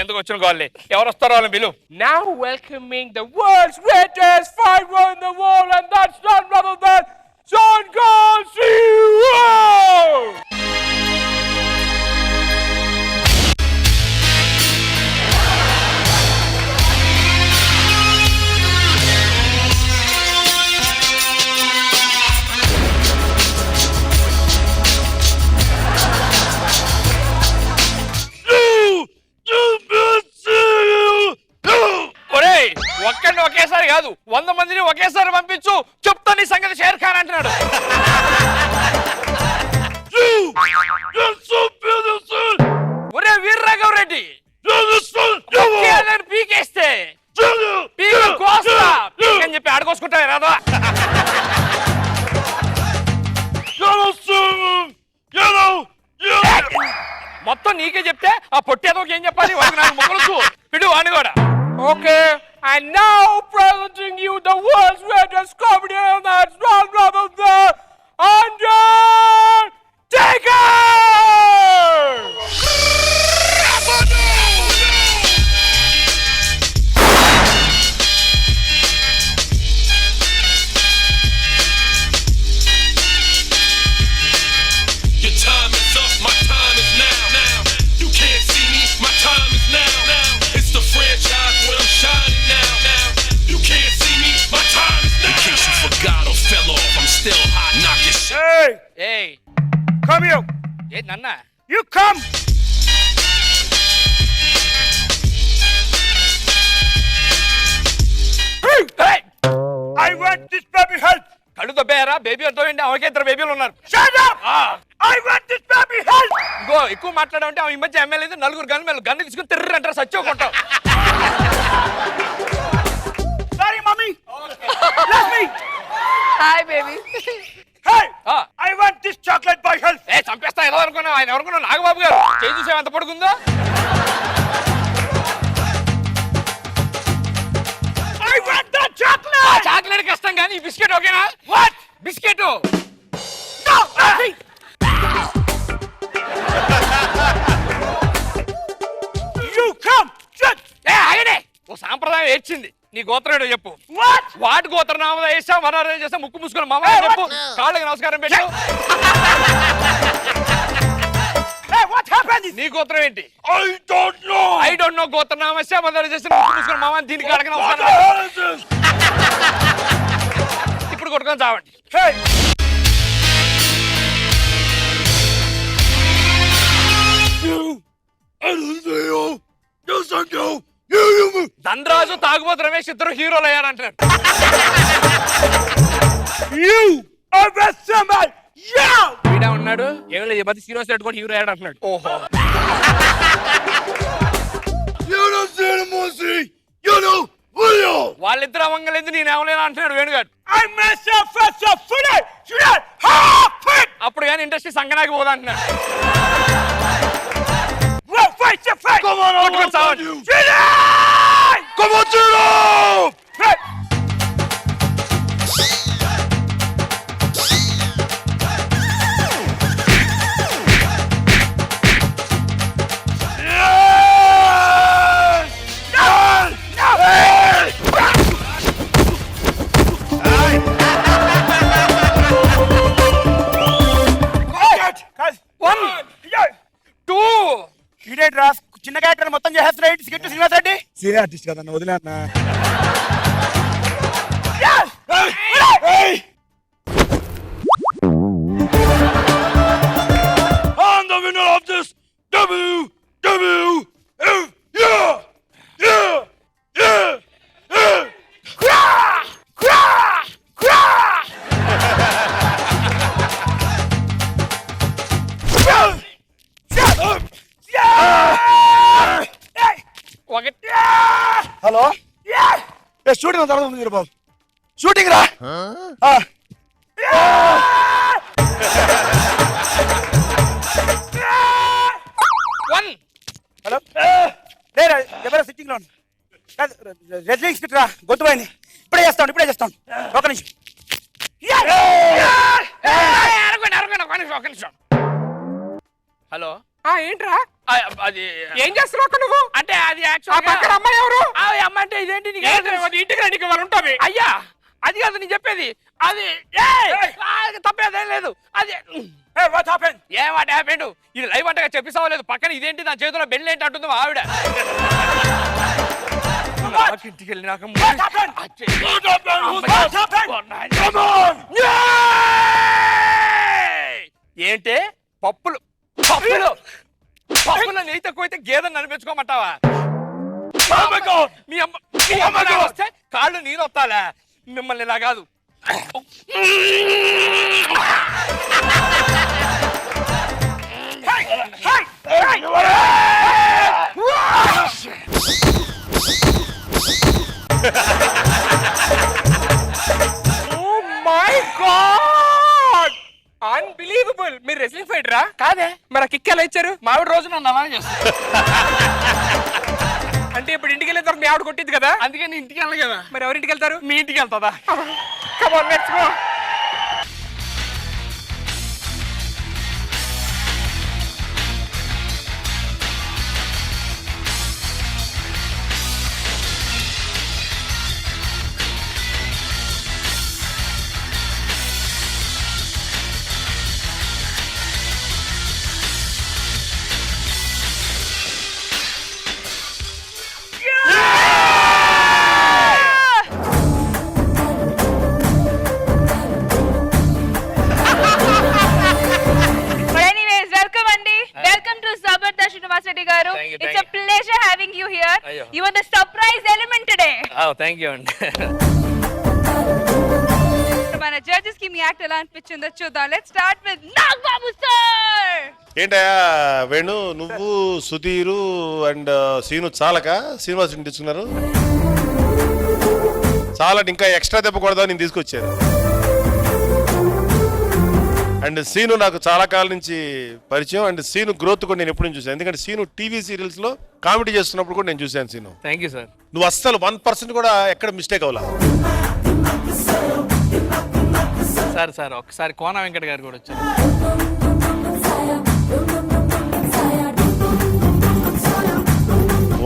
ఎందుకు వచ్చిన గోల్లే? ఎవరు వస్తారో వాళ్ళని బిలు. Now welcoming the world's greatest fighter in the world, and that's none other than Stone Cold Steve Austin! ఒరేయ్, ఒక్కడిని ఒకేసారి కాదు 100 మందిని ఒకేసారి పంపించు, చెప్తా నీ సంగతి. షేర్ ఖాన్ అంటున్నాడు. ఒరే వీర్రాఘవ రెడ్డి, పీకేస్తే పీక కోస్తా అని చెప్పి ఆడుకోసుకుంటావే రాదా? మొత్తం నీకే చెప్తే ఆ పొట్టేదోకి ఏం చెప్పాలి? వాడికి నాకు మొక్కలు పిడు వాడిని కూడా. Okay, and now presenting you the world's greatest comedian, that's none other than Undertaker! Your time is up, my time is now. You can't see me, my time is now. It's the franchise where I'm shining now. You can't see me, my time is now. In case you forgot or fell off, I'm still hot. Knock your shit. Hey, ఏయ్ come here. ఏ నన్న You come. ఏయ్! I want this baby help. కళ్ళు దొబ్బేయారా? Baby అర్థం ఏంటి? అవకే 2 బేబీలు ఉన్నారు. Shut up! I want this baby help. ఇంకో ఎక్కువ మాట్లాడమంటే ఈ మధ్య ఎమ్మెల్యే 4 గన్ను తీసుకుని తిర్రు అంటారు, సచ్చుకుంటావు. Sorry, mommy. Bless me. Hi baby. Hey, I want this chocolate by help. ఏ చంపేస్తా ఏదో అనుకున్నావు. ఆయన ఎవరుకున్నావు? నాగబాబు గారు. చేయి చూసావు ఎంత పడుకుందో? I want that chocolate. Chocolate కష్టం కానీ ఈ బిస్కెట్ ఓకేనా? What biscuit? No, nothing. You come. Shut. ఏ ఆగనే, ఓ సాంప్రదాయం ఏడ్చింది. నీ గోత్రం ఏంటో చెప్పు. What? వాటి గోత్రనామం వేసా, వనారం చేసా, ముక్కు మూసుకొని మామ అని చెప్పు. కాళ్ళకి నమస్కారం పెట్టు. Hey, what happened? నీ గోత్రం ఏంటి? I don't know. I don't know. గోత్రనామం వేసా, వనారం చేసా, ముక్కు మూసుకొని మామ అని దీనికి కాళ్ళకి What the నమస్కారం. hell is this? ఇప్పుడు కొట్టుకొని చావండి. Hey. ధనరాజు తాగుబోతు రమేష్ ఇద్దరు హీరోలు అయ్యారంటున్నారు. You are the symbol. Yeah. వీడా ఉన్నాడు ఏం లేదు, మధ్య శ్రీనివాస్ రెడ్డి కూడా హీరో అయ్యాడు అంటున్నాడు. ఓహో, వాళ్ళిద్దరు అవంగలేదు నేను ఏమలేనా అంటున్నాడు వేణుగాడు. I myself as a footer. అప్పుడు కానీ ఇండస్ట్రీ సంగనాకి పోదా అంటున్నాడు. Well, fight your fight. Come on, కొట్టుకొని చావండి. Come on, Gino. Hey. చిన్న క్యారెక్టర్ మొత్తం చేస్తున్నాడు skit Srinivas Reddy. Senior artist కదన్న, వదిలే అన్న. I'm the winner of this WWF. Yeah. Hello, shooting తర్వాత ఉంది బాబు. షూటింగ్ రా. వన్ ఉండు. రెడ్ లిప్స్టిక్ రా, గొంతు పోయింది. ఇప్పుడే చేస్తాను ఒక నిమిషం. ఒక నిమిషం. హలో ఏంట్రా అది ఏం చేస్తున్నావు నువ్వు? అంటే అది పక్కన అమ్మాయి ఎవరు? అమ్మ అంటే ఇదేంటి ఇంటికి రండి, వాళ్ళు ఉంటుంది. అయ్యా అది కాదు నేను చెప్పేది. అది తప్పేదేం లేదు. అది ఏం వాట్ హ్యాపెండ్? ఇది లైవ్ అంటగా చెప్పిస్తావా లేదు? పక్కన ఇదేంటి నా చేతిలో బెల్లి ఏంటి అంటుంది మా ఆవిడ. ఇంటికి వెళ్ళినాక ఏంటే పప్పులు పప్పులు పప్పులో నెయ్యి తక్కువైతే గేదెని నడిపించుకోమంటావా? మీ అమ్మ వస్తే కాళ్ళు నేను వస్తాలే, మిమ్మల్ని ఇలా కాదు. అన్బిలీవబుల్. మీరు రెస్లింగ్ ఫైటరా? కాదే, మరి కిక్ ఎలా ఇచ్చారు? మావిడ రోజు నన్ను అలా చేస్తాను. అంటే ఇప్పుడు ఇంటికి వెళ్ళే తర్వాత మీ ఆవిడ కొట్టింది కదా, అందుకే నేను ఇంటికి వెళ్ళను కదా. మరి ఎవరింటికి వెళ్తారు? మీ ఇంటికి వెళ్తుందా? Come on, let's go. It's a pleasure having you here. You are the surprise element today. Thank you అండి. మన జడ్జెస్ కి మీ యాక్ట్ ఎలా అనిపించిందో చూద్దాం. Let's start with Nagababu sir. ఏంటయ్యా వేణు, నువ్వు సుధీరు అండ్ సీను చాలక శ్రీనివాస్ తీసుకున్నారు. చాలా ఇంకా ఎక్స్ట్రా దెబ్బ కొడదాం నేను తీసుకొచ్చాను. అండ్ సీను నాకు చాలా కాలం నుంచి పరిచయం. అండ్ సీను గ్రోత్ కూడా నేను ఎప్పుడు చూసాను. ఎందుకంటే సీను టీవీ సీరియల్స్ లో కామెడీ చేస్తున్నప్పుడు కూడా నేను చూశాను. Seenu thank you sir. నువ్వు అస్సలు 1% కూడా ఎక్కడ మిస్టేక్ అవ్వలా సార్. ఒకసారి కోన వెంకట గారు కూడా వచ్చారు.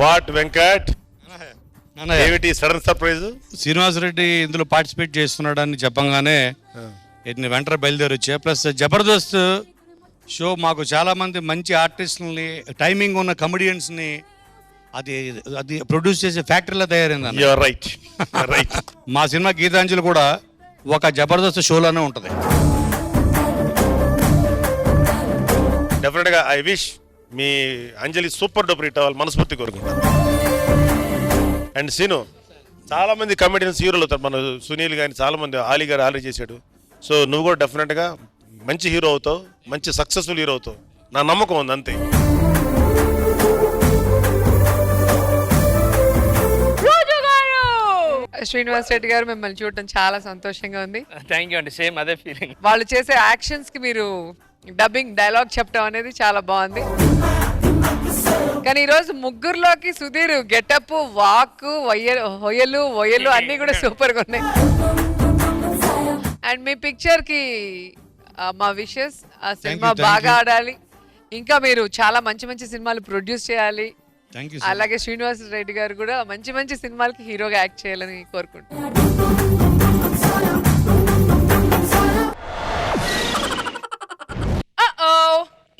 వాట్ వెంకట్, ఏమిటి సడన్ సర్ప్రైజ్? శ్రీనివాసరెడ్డి ఇందులో పార్టిసిపేట్ చేస్తున్నాడని చెప్పంగానే నేను వెంటనే బయలుదేరి వచ్చా. ప్లస్ జబర్దస్త్ షో మాకు చాలా మంది మంచి ఆర్టిస్టులని, టైమింగ్ ఉన్న కమెడియన్స్ని అది ప్రొడ్యూస్ చేసే ఫ్యాక్టరీలో తయారైంది. రైట్. మా సినిమా గీతాంజలి కూడా ఒక జబర్దస్త్ షోలోనే ఉంటుంది. డెఫినెట్ గా I wish me Anjali super duper hit అవ్వాలి మనస్ఫూర్తి కోరుకుంటాను. అండ్ సీను చాలా మంది కమెడియన్స్ హీరోలు అవుతారు. మన సునీల్ కానీ చాలా మంది, ఆలీ గారు ఆల్రెడీ చేశాడు. సో నువ్వు కూడా డెఫినెట్గా మంచి హీరో అవుతావు, మంచి సక్సెస్ఫుల్ హీరో అవుతావు, నా నమ్మకం ఉంది అంతే. శ్రీనివాస్ రెడ్డి గారు, మిమ్మల్ని చూడటం చాలా సంతోషంగా ఉంది. థ్యాంక్ యూ అండి. సేమ్ అదే ఫీలింగ్. వాళ్ళు చేసే యాక్షన్స్ కి మీరు డబ్బింగ్ డైలాగ్ చెప్పడం అనేది చాలా బాగుంది. కానీ ఈరోజు ముగ్గురులోకి సుధీర్ గెటప్, వాక్, హొయలు అన్ని కూడా సూపర్ గా ఉన్నాయి. అండ్ మీ పిక్చర్ కి మా విషెస్, ఆ సినిమా బాగా ఆడాలి, ఇంకా మీరు చాలా మంచి మంచి సినిమాలు ప్రొడ్యూస్ చేయాలి. అలాగే శ్రీనివాస్ రెడ్డి గారు కూడా మంచి మంచి సినిమాలకి హీరోగా యాక్ట్ చేయాలని కోరుకుంటున్నాను.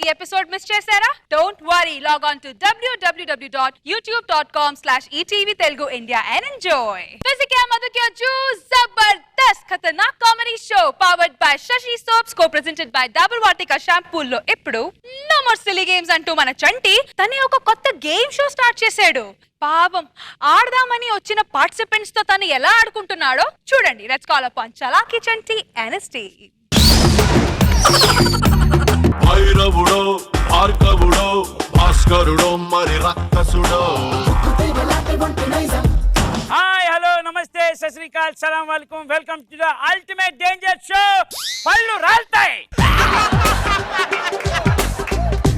ఈ ఎపిసోడ్ మిస్ చేశారా? Don't worry, log on to www.youtube.com/ETV Telugu India and enjoy. Physical Madhu Kya Choose Zabardast Khatarnak Comedy Show powered by Shashi Soaps, co-presented by Dabur Vatika Shampoo లో ఇప్పుడు no more silly games అంటూ మన చంటి తనే ఒక కొత్త game show start చేశాడు. పాపం ఆడదామని వచ్చిన పార్టిసిపెంట్స్ తో తను ఎలా ఆడుకుంటున్నాడో చూడండి. Let's call upon Chalaki Chanti NST. భైరవుడో, భార్గవుడో, భాస్కరుడో, మరి రక్కసుడో. హాయ్, హలో, నమస్తే, సత్ శ్రీ అకాల్, సలాం వాలేకుం. Welcome to the ultimate danger show. పళ్ళు రాల్తాయి.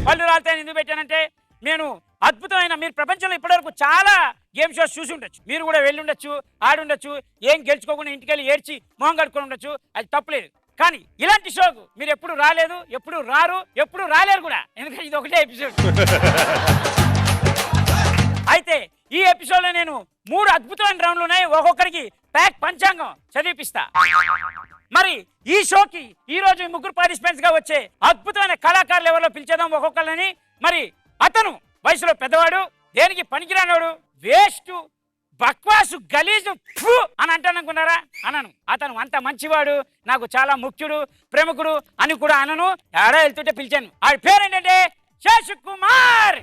పళ్ళు రాల్తాయి ఎందుకు పెట్టానంటే, నేను అద్భుతమైన, మీరు ప్రపంచంలో ఇప్పటివరకు చాలా గేమ్ షోస్ చూసి ఉండొచ్చు, మీరు కూడా వెళ్ళి ఉండొచ్చు, ఆడుండొచ్చు, ఏం గెలుచుకోకుండా ఇంటికి వెళ్ళి ఏడ్చి మొహం కడుక్కొని ఉండొచ్చు, అది తప్పులేదు. కానీ ఇలాంటి షోకు మీరు ఎప్పుడు రాలేదు, ఎప్పుడు రారు, ఎప్పుడు రాలేరు కూడా, ఎందుకంటే ఇది ఒకటే ఎపిసోడ్. అయితే ఈ ఎపిసోడ్ లో నేను 3 అద్భుతమైన రౌండ్లు ఉన్నాయి. ఒక్కొక్కరికి ప్యాక్ పంచాంగం చదివిపిస్తా. మరి ఈ షోకి ఈ రోజు 3 పార్టిసిపెంట్స్ గా వచ్చే అద్భుతమైన కళాకారులు ఎవరో పిలిచేద్దాం ఒక్కొక్కరిని. మరి అతను వయసులో పెద్దవాడు, దేనికి పనికిరానోడు, వేస్ట్, బక్వాసు, గలీజు అని అంటాననుకున్నారా? అనను. అతను అంత మంచివాడు, నాకు చాలా ముఖ్యుడు, ప్రముఖుడు అని కూడా అనను. ఎవరో వెళ్తుంటే పిలిచాను. ఆ పేరేంటంటే శేషు కుమార్.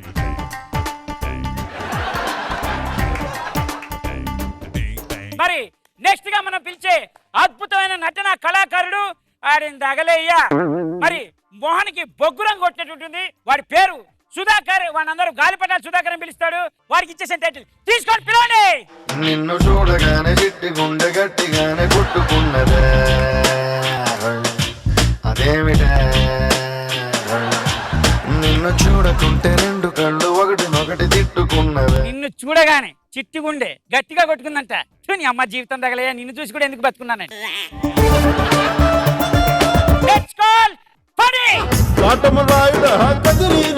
మరి నెక్స్ట్ గా మనం పిలిచే అద్భుతమైన నటన కళాకారుడు ఆడిన దగలేయ్యా. మరి మోహన్కి బొగ్గురం కొట్టినట్టుంటుంది. వాడి పేరు సుధాకర్. వాడందరూ గాలిపటాలు సుధాకర్ అని పిలుస్తాడు. వాడికి ఇచ్చేసిన టైటిల్ తీసుకొని పిలవండి. నిన్ను చూడగానే చిట్టి గుండె గట్టిగానే కొట్టుకున్నదే, అదేమిటే నిన్ను చూడకుంటే 2 కళ్ళు ఒకటి తిట్టుకున్నదే. నిన్ను చూడగానే చిట్టి గుండె గట్టిగా కొట్టుకుందంట. నీ అమ్మ జీవితం తగలయ్యా, నిన్ను చూసి కూడా ఎందుకు బతుకున్నాను.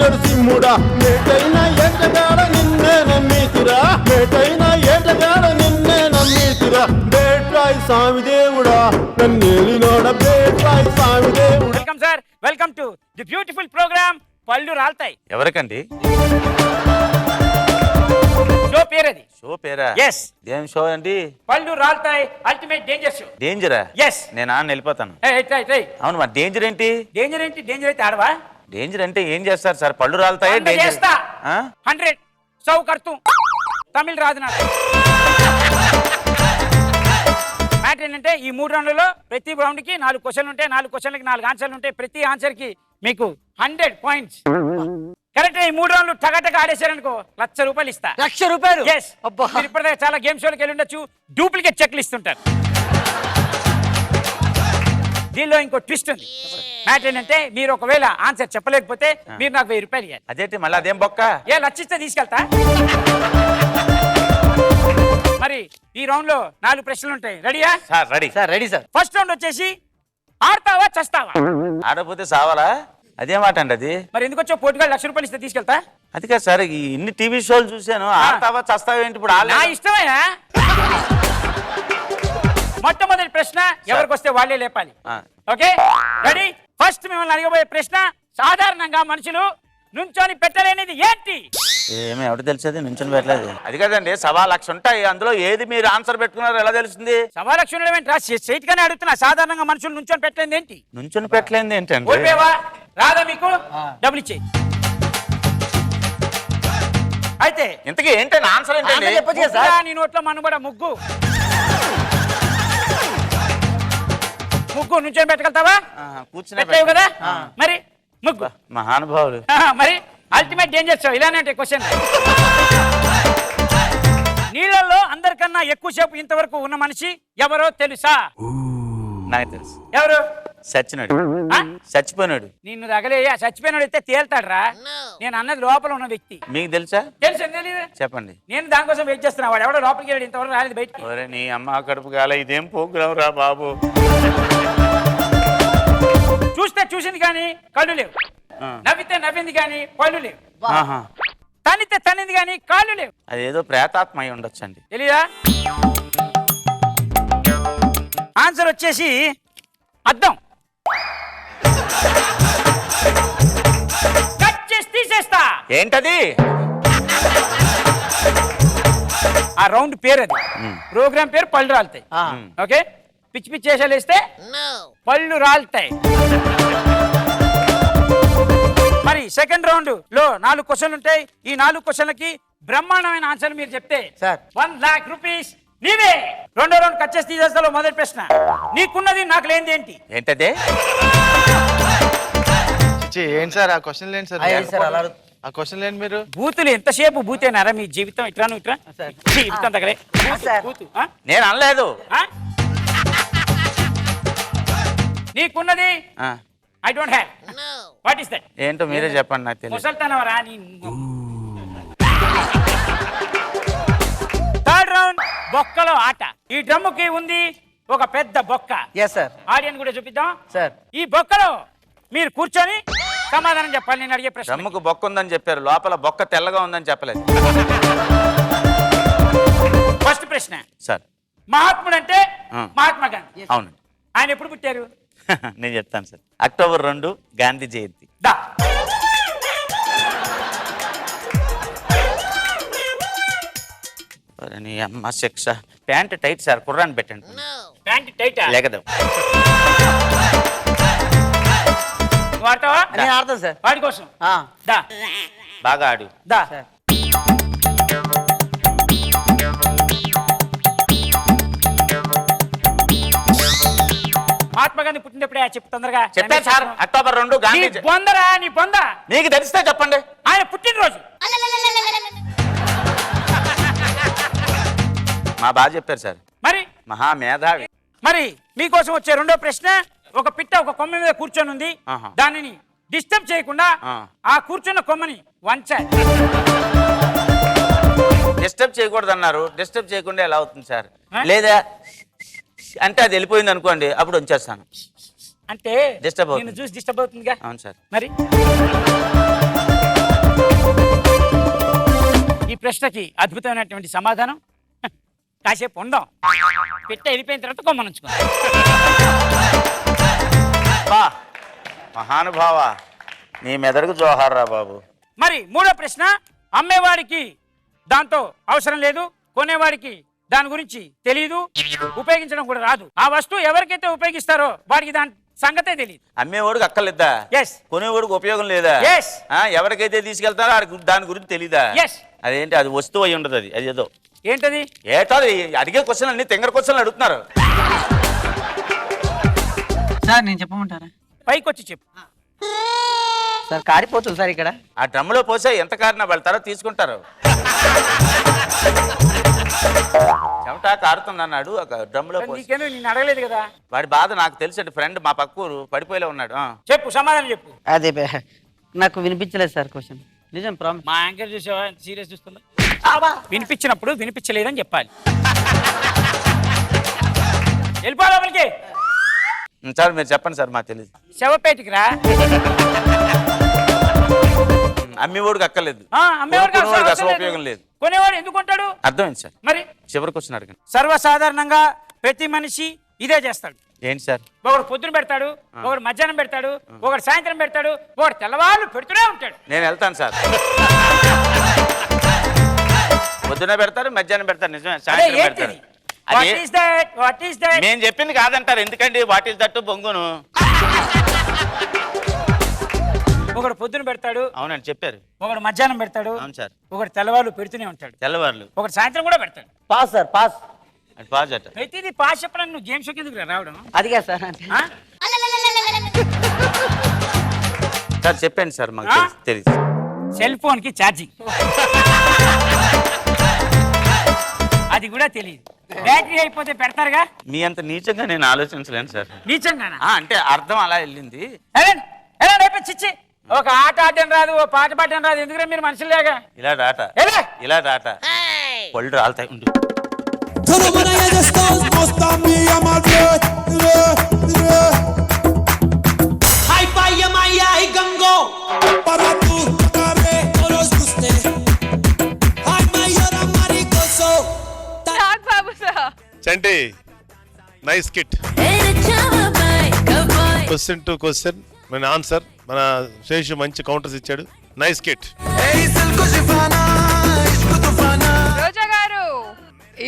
నరసింహుడా మేటైన ఏటగాడ నిన్నే నమ్మీతురా, మేటైన ఏటగాడ నిన్నే నమ్మీతురా, బేట్రాయి స్వామి దేవుడా నన్నేలినోడ బేట్రాయి స్వామి దేవుడా. Welcome sir, welcome to the beautiful programme పళ్ళు రాల్తాయి. ఎవరికండి షో పేరది? షో పేరా? yes. ఏం షో అండి? పళ్ళు రాల్తాయి అల్టిమేట్ డేంజర్ షో. డేంజరా? yes. నేను వెళ్ళిపోతాను. అవును, మరి డేంజర్ ఏంటి? డేంజర్ ఏంటి? డేంజర్ అయితే ఆడవా? డేంజర్ అంటే ఏం చేస్తారు సార్? పళ్ళు రాలుతాయి. 100 100 కర్తూ తమిళ రాదు నాకు. మ్యాటర్ ఏంటంటే ఈ 3 రౌండ్లలో ప్రతి రౌండ్ కి 4 క్వశ్చన్లు ఉంటాయి. 4 క్వశ్చన్లకి 4 ఆన్సర్లు ఉంటాయి. ప్రతి ఆన్సర్ కి మీకు 100 పాయింట్స్. కరెక్ట్. ఈ 3 రౌండ్లు టగటగా ఆడేశారనుకో 1,00,000 రూపాయలు ఇస్తా. 1,00,000 రూపాయలు? మీరు ఇప్పటిదాకా చాలా గేమ్ షోలకు వెళ్ళి ఉండొచ్చు, డూప్లికేట్ చెక్లు ఇస్తుంటారు. దీనిలో ఇంకో ట్విస్ట్ ఉంది. మ్యాటర్ ఏంటంటే మీరు ఒకవేళ ఆన్సర్ చెప్పలేకపోతే మీరు నాకు 1000 రూపాయలు ఇవ్వాలి. అదేంటి మళ్ళీ అదేం బొక్క? 1,00,000 ఇస్తే తీసుకెళ్తా. మరి ఈ రౌండ్ లో 4 ప్రశ్నలు ఉంటాయి. రెడీయా? Sir ready. Sir ready sir. First round వచ్చేసి ఆడతావా చస్తావా? ఆడపోతే సావాలా? అదే మాట అండి అది. మరి ఎందుకు వచ్చావు? పోటీగా 1,00,000 రూపాయలు ఇస్తే తీసుకెళ్తా. అది కాదు సార్, ఇన్ని టీవీ షోలు చూశాను. ఆడతావా చస్తావా ఏంటి ఇప్పుడు? నా ఇష్టమయ్యా. మొట్టమొదటి ప్రశ్న ఎవరికి వస్తే వాళ్ళే లేపాలి. Okay ready? ఫస్ట్ మిమ్మల్ని అడగబోయే ప్రశ్న, సాధారణంగా మనుషులు నుంచొని పెట్టలేనిది ఏంటి? ఏమి ఎవరు తెలిసేది? నుంచొని పెట్టలేదు. అది కదండి, 1,00,000 ఉంటాయి. అందులో ఏది మీరు ఆన్సర్ పెట్టుకున్నారో ఎలా తెలుస్తుంది? 1,00,000 ఏంటి? స్ట్రైట్ గానే అడుగుతున్నా. సాధారణంగా మనుషులు నుంచొని పెట్టలేనిది ఏంటి? నుంచొని పెట్టలేదు ఏంటండి? ఓడిపోయావా? రాదా మీకు? డబ్బులు ఇచ్చేయి. అయితే ఇంతకీ ఏంటండి ఆన్సర్? ఏంటండి నీ నోట్లో మనుగడ ముగ్గు. ముగ్గు నుంచొని పెట్టగలుగుతావా? కూర్చుని కదా. మరి ముగ్గు మహానుభావులు. మరి అల్టిమేట్ డేంజర్ షో ఇలానే అంటే క్వశ్చన్. నీళ్ళల్లో అందరికన్నా ఎక్కువసేపు ఇంతవరకు ఉన్న మనిషి ఎవరో తెలుసా? నాకు తెలుసు. ఎవరు? సచ్చినాడు. చచ్చిపోయినాడు. నిన్ను తగలేయా? చచ్చిపోయినాడు అయితే తేల్తాడు రా. నేను అన్నది లోపల ఉన్న వ్యక్తి. మీకు తెలుసా? తెలుసు. తెలీదు? చెప్పండి. నేను దానికోసం వెయిట్ చేస్తున్నా. వాడు ఎవడో లోపలికి వెళ్ళి ఇంతవరకు రాలేదు బయటికి. ఒరే నీ అమ్మ కడుపు కాల, ఇదేం ప్రోగ్రాం రా బాబు. చూస్తే చూసింది కానీ కళ్ళు లేవు, నవ్వితే నవ్వింది కానీ పళ్ళు లేవు, తనితే తనింది కానీ కాళ్ళు లేవు. అదేదో ప్రేతాత్మ అయి ఉండొచ్చండి. తెలీదా? ఆన్సర్ వచ్చేసి అద్దం. కట్ చేసి తీసేస్తా. ఏంటది? ఆ రౌండ్ పేరు అది. ప్రోగ్రామ్ పేరు పళ్ళు రాలుతాయి. ఓకే, పిచ్చి పిచ్చి వేషాలు వేస్తే పళ్ళు రాలుతాయి. మరి సెకండ్ రౌండ్ లో 4 క్వశ్చన్లు ఉంటాయి. ఈ 4 క్వశ్చన్లకి బ్రహ్మాండమైన ఆన్సర్ మీరు చెప్తే 1,00,000 రూపీస్ నీవే. రెండో రౌండ్ కట్ చేసి తీసేస్తా. మొదటి ప్రశ్న, నీకున్నది నాకు లేనిది ఏంటి? ఏంటదే? ఏంటి సార్ ఆ క్వశ్చన్ లేండి సార్? ఆ క్వశ్చన్ లేండి. మీరు బూతులు ఎంతసేపు బూతేనారా మీ జీవితం? ఇట్లా నువ్వు ఇట్లా జీవితం దగ్గరే బూతు. నేను అనలేదు. నీకున్నది I don't have. What is that? ఏంటో మీరే చెప్పండి, నాకు తెలియదు. ముసల్తానవరా నీ. బొక్కలో ఆట. ఈ డ్రమ్ముకి ఉంది ఒక పెద్ద బొక్క. Yes sir. ఆడియన్స్ కూడా చూపిద్దాం సార్. ఈ బొక్కలో మీరు కూర్చొని సమాధానం చెప్పాలి. నేను అడిగే ప్రశ్న. డ్రమ్ముకు బొక్క ఉందని చెప్పారు, లోపల బొక్క తెల్లగా ఉందని చెప్పలేదు. ఫస్ట్ ప్రశ్న సార్. మహాత్ముడు అంటే మహాత్మా గాంధీ. అవును. ఆయన ఎప్పుడు పుట్టారు? నేను చెప్తాను సార్. అక్టోబర్ 2 గాంధీ జయంతి. దా. నీ అమ్మ శిక్ష. ప్యాంట్ టైట్ సార్, కుర్రాన్ని పెట్టండి. ప్యాంట్ టైటా? లేకదు. వాడతావా? నేను ఆడతాను సార్. వాడి కోసం దా. బాగా ఆడు. దా. మహాత్మా గాంధీ పుట్టినప్పుడే చెప్పు తొందరగా. చెప్పాను సార్, అక్టోబర్ 2 గాంధీ జయంతి. బొందరా నీ బొంద. మీకు తెలిస్తే చెప్పండి. ఆయన పుట్టినరోజు. మా బాగా చెప్పారు సార్. మరి మహామేధావి. మరి మీకోసం వచ్చే రెండో ప్రశ్న. ఒక పిట్ట ఒక కొమ్మ మీద కూర్చొని ఉంది. దానిని డిస్టర్బ్ చేయకుండా ఆ కూర్చున్న కొమ్మని వంచాలి. డిస్టర్బ్ చేయకూడదు అన్నారు. డిస్టర్బ్ చేయకుండా ఎలా అవుతుంది సార్? లేదా అంటే అది వెళ్ళిపోయింది అనుకోండి, అప్పుడు ఉంచేస్తాను. అంటే డిస్టర్బ్ నిన్ను చూసి డిస్టర్బ్ అవుతుందిగా. అవును సార్. మరి ఈ ప్రశ్నకి అద్భుతమైనటువంటి సమాధానం. కాసేపు ఉందాం, పిట్ట వెళ్ళిపోయిన తర్వాత కొమ్మనుంచుకుందాం. మహానుభావ, నీ మెదడుకు జోహార్ రా బాబు. మరి మూడో ప్రశ్న. అమ్మేవాడికి దాంతో అవసరం లేదు, కొనేవాడికి దాని గురించి తెలియదు, ఉపయోగించడం కూడా రాదు. ఆ వస్తువు ఎవరికైతే ఉపయోగిస్తారో వాడికి దాని సంగతే తెలియదు. అమ్మేవాడికి అక్కర్లేదా? కొనేవాడికి ఉపయోగం లేదా? ఎవరికైతే తీసుకెళ్తారో దాని గురించి తెలీదా? అదేంటి, అది వస్తువు అయి ఉండదు. అది ఏదో ఏంటది? ఏటో అడిగే క్వశ్చన్ అన్ని తెంగర క్వశ్చన్లు అడుగుతున్నారు సార్. నేను చెప్పమంటారా? పైకి వచ్చి చెప్పు సార్. కారిపోతుంది సార్ ఇక్కడ. ఆ డ్రమ్ములో పోసే ఎంత కారినా వెళ్తారో తీసుకుంటారు. చెమట కారుతుంది అన్నాడు డ్రమ్ములో పోసి. నేను అడగలేదు కదా. వాడి బాధ నాకు తెలిసి ఫ్రెండ్ మా పక్కూరు పడిపోయేలా ఉన్నాడు. చెప్పు, సమాధానం చెప్పు. అదే నాకు వినిపించలేదు సార్ క్వశ్చన్. నిజం ప్రామిస్. మా యాంకర్ చూసావా ఎంత సీరియస్ చూస్తుందా? వినిపించినప్పుడు వినిపించలేదని చెప్పాలి. వెళ్ళిపోవాలకి సార్ మీరు చెప్పండి సార్, మాకు తెలియదు. శవపేటికి రా. అమ్మేవాడికి అక్కర్లేదు, అమ్మేవాడికి అసలు ఉపయోగం లేదు. కొనేవాడు ఎందుకు కొంటాడు? అర్థమైంది సార్. మరి చివరికి వచ్చిన అడగండి. సర్వసాధారణంగా ప్రతి మనిషి ఇదే చేస్తాడు. ఏంటి సార్? ఒకడు పొద్దున పెడతాడు, ఒకడు మధ్యాహ్నం పెడతాడు, ఒకడు సాయంత్రం పెడతాడు, ఒకడు తెల్లవాళ్ళు పెడుతూనే ఉంటాడు. నేను వెళ్తాను సార్. పొద్దున పెడతారు, మధ్యాహ్నం పెడతారు, నిజమే. సాయంత్రం పెడతారు. నేను చెప్పింది కాదంటారు ఎందుకండి? వాట్ ఈస్ దట్ బొంగును. ఒకడు పొద్దున పెడతాడు. అవునండి చెప్పారు. ఒకడు మధ్యాహ్నం పెడతాడు. అవును సార్. ఒకడు తెల్లవాళ్ళు పెడుతూనే ఉంటాడు. తెల్లవాళ్ళు. ఒకడు సాయంత్రం కూడా పెడతాడు. Pass sir, pass. పాస్ అట. ప్రతిదీ పాస్ చెప్పడానికి నువ్వు గేమ్ షోకి ఎందుకు రావడం? అదిగా సార్. సార్ చెప్పండి సార్, మాకు తెలియదు. సెల్ ఫోన్ కి ఛార్జింగ్, అది కూడా తెలియదు. బ్యాటరీ అయిపోతే పెడతారుగా. మీ అంత నీచంగా నేను ఆలోచించలేను సార్. నీచంగానా? అంటే అర్థం అలా వెళ్ళింది. చిచ్చి, ఒక ఆట ఆడడం రాదు, ఓ పాట పాడడం రాదు, ఎందుకంటే మీరు మనుషులేగా. ఇలా డాటా, ఇలా డాటా పళ్ళు రాలుతాయి. ఉండు. Chanti, nice kit. Question to question మన ఆన్సర్. మన శేషు మంచి కౌంటర్స్ ఇచ్చాడు. Nice kit. రోజా గారు,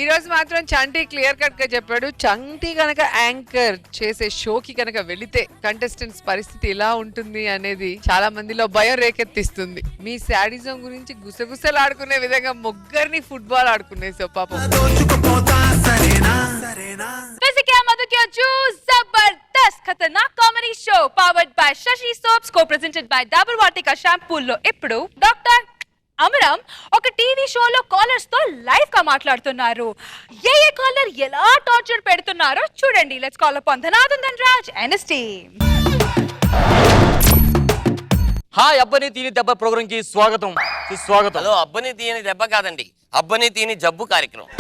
ఈ రోజు మాత్రం చంటి క్లియర్ కట్ గా చెప్పాడు. చంటి కనుక యాంకర్ చేసే షోకి కనుక వెళితే కంటెస్టెంట్స్ పరిస్థితి ఎలా ఉంటుంది అనేది చాలా మందిలో భయం రేకెత్తిస్తుంది. మీ శాడిజం గురించి గుసగుసలు ఆడుకునే విధంగా ముగ్గురిని ఫుట్బాల్ ఆడుకునేసో పాపం. Jabardasth Khatarnak comedy show powered by Shashi soaps, co presented by double Vatika షాంపూల్లో ఇప్పుడు డాక్టర్ అమరం ఒక టీవీ షోలో కాలర్స్ తో లైవ్ గా మాట్లాడుతున్నారు. ఏ కాలర్ ఎలా టార్చర్ పెడుతున్నారో చూడండి. Let's call upon Dhanadhan Dhanraj and his team. Hi, అబ్బని తీని దెబ్బ ప్రోగ్రామ్ కి స్వాగతం. సుస్వాగతం. హలో, అబ్బని తీని దెబ్బ కాదండి, అబ్బని తీని జబ్బు కార్యక్రమం.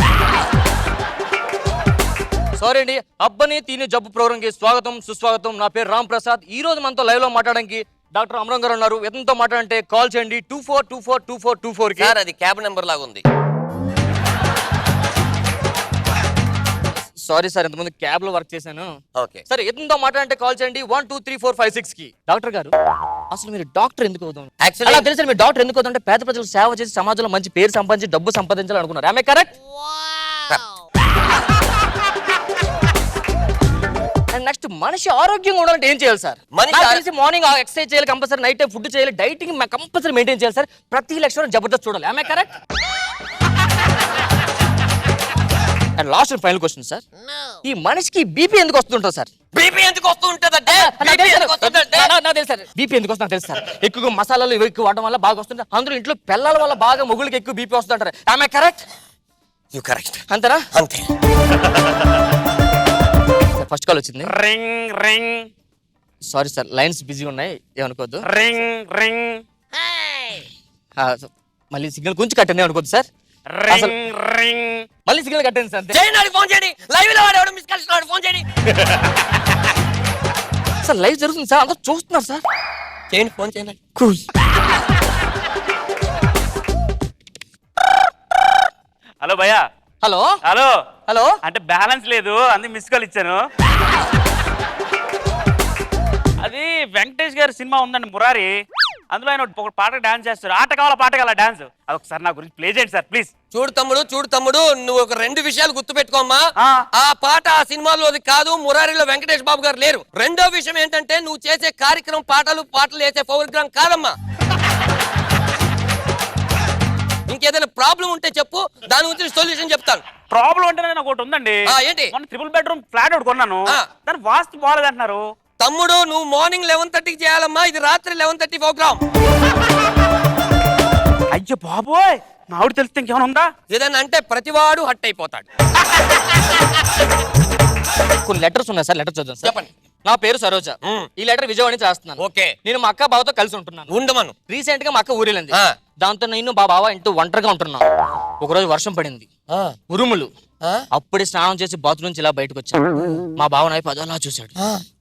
సారీ అండి, అబ్బని తిని జబ్బు ప్రోగ్రామ్ కి స్వాగతం సుస్వాగతం. నా పేరు రామ్ ప్రసాద్. ఈ రోజు మనతో లైవ్ లో మాట్లాడడానికి డాక్టర్ అమరం గారు ఉన్నారు. ఎంతో మాట్లాడంటే కాల్ చేయండి 24242424 కి. సార్ అది క్యాబ్ నెంబర్ లాగా ఉంది. సారీ సార్, ఇంతకుముందు క్యాబ్ లో వర్క్ చేశాను. ఓకే సరే, ఎంతో మాట్లాడంటే కాల్ చేయండి 123456 కి. డాక్టర్ గారు, అసలు మీరు డాక్టర్ ఎందుకు అవుతాం? అలా తెలుసు మీరు డాక్టర్ ఎందుకు అవుతుంటే పేద ప్రజలకు సేవ చేసి సమాజంలో మంచి పేరు సంపాదించి డబ్బు సంపాదించాలనుకున్నారు. ఆమె కరెక్ట్? నెక్స్ట్, మనిషి ఆరోగ్యంగా ఉండాలంటే ఏం చేయాలి సార్? మార్నింగ్ ఎక్సర్సైజ్ చేయాలి, కంపల్సరీ నైట్ టైం ఫుడ్ చేయాలి, డైటింగ్ కంపల్సరీ మెయింటైన్ చేయాలి సార్. ప్రతి లక్షణం జబర్దస్త్ చూడాలి. ఆమె correct? And last and final question sir, ఈ మనిషికి బీపీ ఎందుకు వస్తుంటుంది సార్? బీపీ ఎందుకు వస్తుంటదంటే బీపీ ఎందుకు వస్తుంది తెలుసు సార్. ఎక్కువ మసాలాలు ఇవి ఎక్కువ వాడడం వల్ల బాగా వస్తుంది. అందులో ఇంట్లో పిల్లల వల్ల బాగా మొగుళ్ళకి ఎక్కువ బీపీ వస్తుంటారు. ఆమె కరెక్ట్? You correct. అంతేనా? అంతే. ఫస్ట్ కాల్ వచ్చింది. Ring ring. Sorry sir, lines busy ఉన్నాయి, ఏమనుకోవద్దు. Ring ring. మళ్ళీ సిగ్నల్ కొంచెం కట్టండి, అనుకోద్దు సార్. Ring ring. మళ్ళీ సిగ్నల్ కట్టండి సార్. చేయండి, ఫోన్ చేయండి. లైవ్ లో వాడు మిస్ కాల్ ఇస్తున్నాడు, ఫోన్ చేయండి. సార్ లైవ్ జరుగుతుంది సార్, అందరూ చూస్తున్నారు సార్. చేయండి, ఫోన్ చేయండి. కూల్. హలో భయ్యా. Hello hello hello. అంటే బ్యాలెన్స్ లేదు, అందుకు మిస్ కాల్ ఇచ్చాను. అది వెంకటేష్ గారి సినిమా ఉందండి మురారి, అందులో ఆయన ఒక పాట డాన్స్ చేస్తారు. ఆట కావాలా పాట కావాలా డాన్స్, అది ఒకసారి నా గురించి ప్లే చేయండి సార్ ప్లీజ్. చూడు తమ్ముడు, నువ్వు ఒక 2 విషయాలు గుర్తు పెట్టుకోమ్మా. ఆ పాట ఆ సినిమాలోది కాదు, మురారిలో వెంకటేష్ బాబు గారు లేరు. రెండో విషయం ఏంటంటే నువ్వు చేసే కార్యక్రమం పాటలు వేసే ప్రోగ్రాం కాదమ్మా. ఇంకేదైనా ప్రాబ్లం ఉంటే చెప్పు, దాని గురించి సొల్యూషన్ చెప్తాను. ప్రాబ్లం అంటే నాకు ఒకటి ఉందండి. ఏంటి? మన 3 బెడ్రూమ్ ఫ్లాట్ ఒకటి కొన్నాను, దాని వాస్తు బాగాలేదు అంటున్నారు. తమ్ముడు, నువ్వు మార్నింగ్ 11:30కి చేయాలమ్మా, ఇది రాత్రి 11:30 ప్రోగ్రామ్. అయ్యో బాబోయ్, మా ఆవిడ తెలిస్తే ఇంకేమైనా ఉందా? ఏదన్నా అంటే ప్రతివాడు హట్ అయిపోతాడు. కొన్ని లెటర్స్ ఉన్నాయి సార్, లెటర్ చదువు సార్. చెప్పండి. నా పేరు సరోజ. ఈ లెటర్ విజయవాడ నుంచి రాస్తున్నాను. ఓకే. నేను మా అక్క బావతో కలిసి ఉంటున్నాను. ఉండమను. రీసెంట్ గా మా అక్క ఊరెళ్ళింది. దాంతో నేను మా బావ ఇంటూ ఒంటరిగా ఉంటున్నాను. ఒకరోజు వర్షం పడింది, ఉరుములు. అప్పుడే స్నానం చేసి బాత్రూమ్ నుంచి ఇలా బయటకు వచ్చాను. మా బావ నా వైపు అదోలా చూశాడు,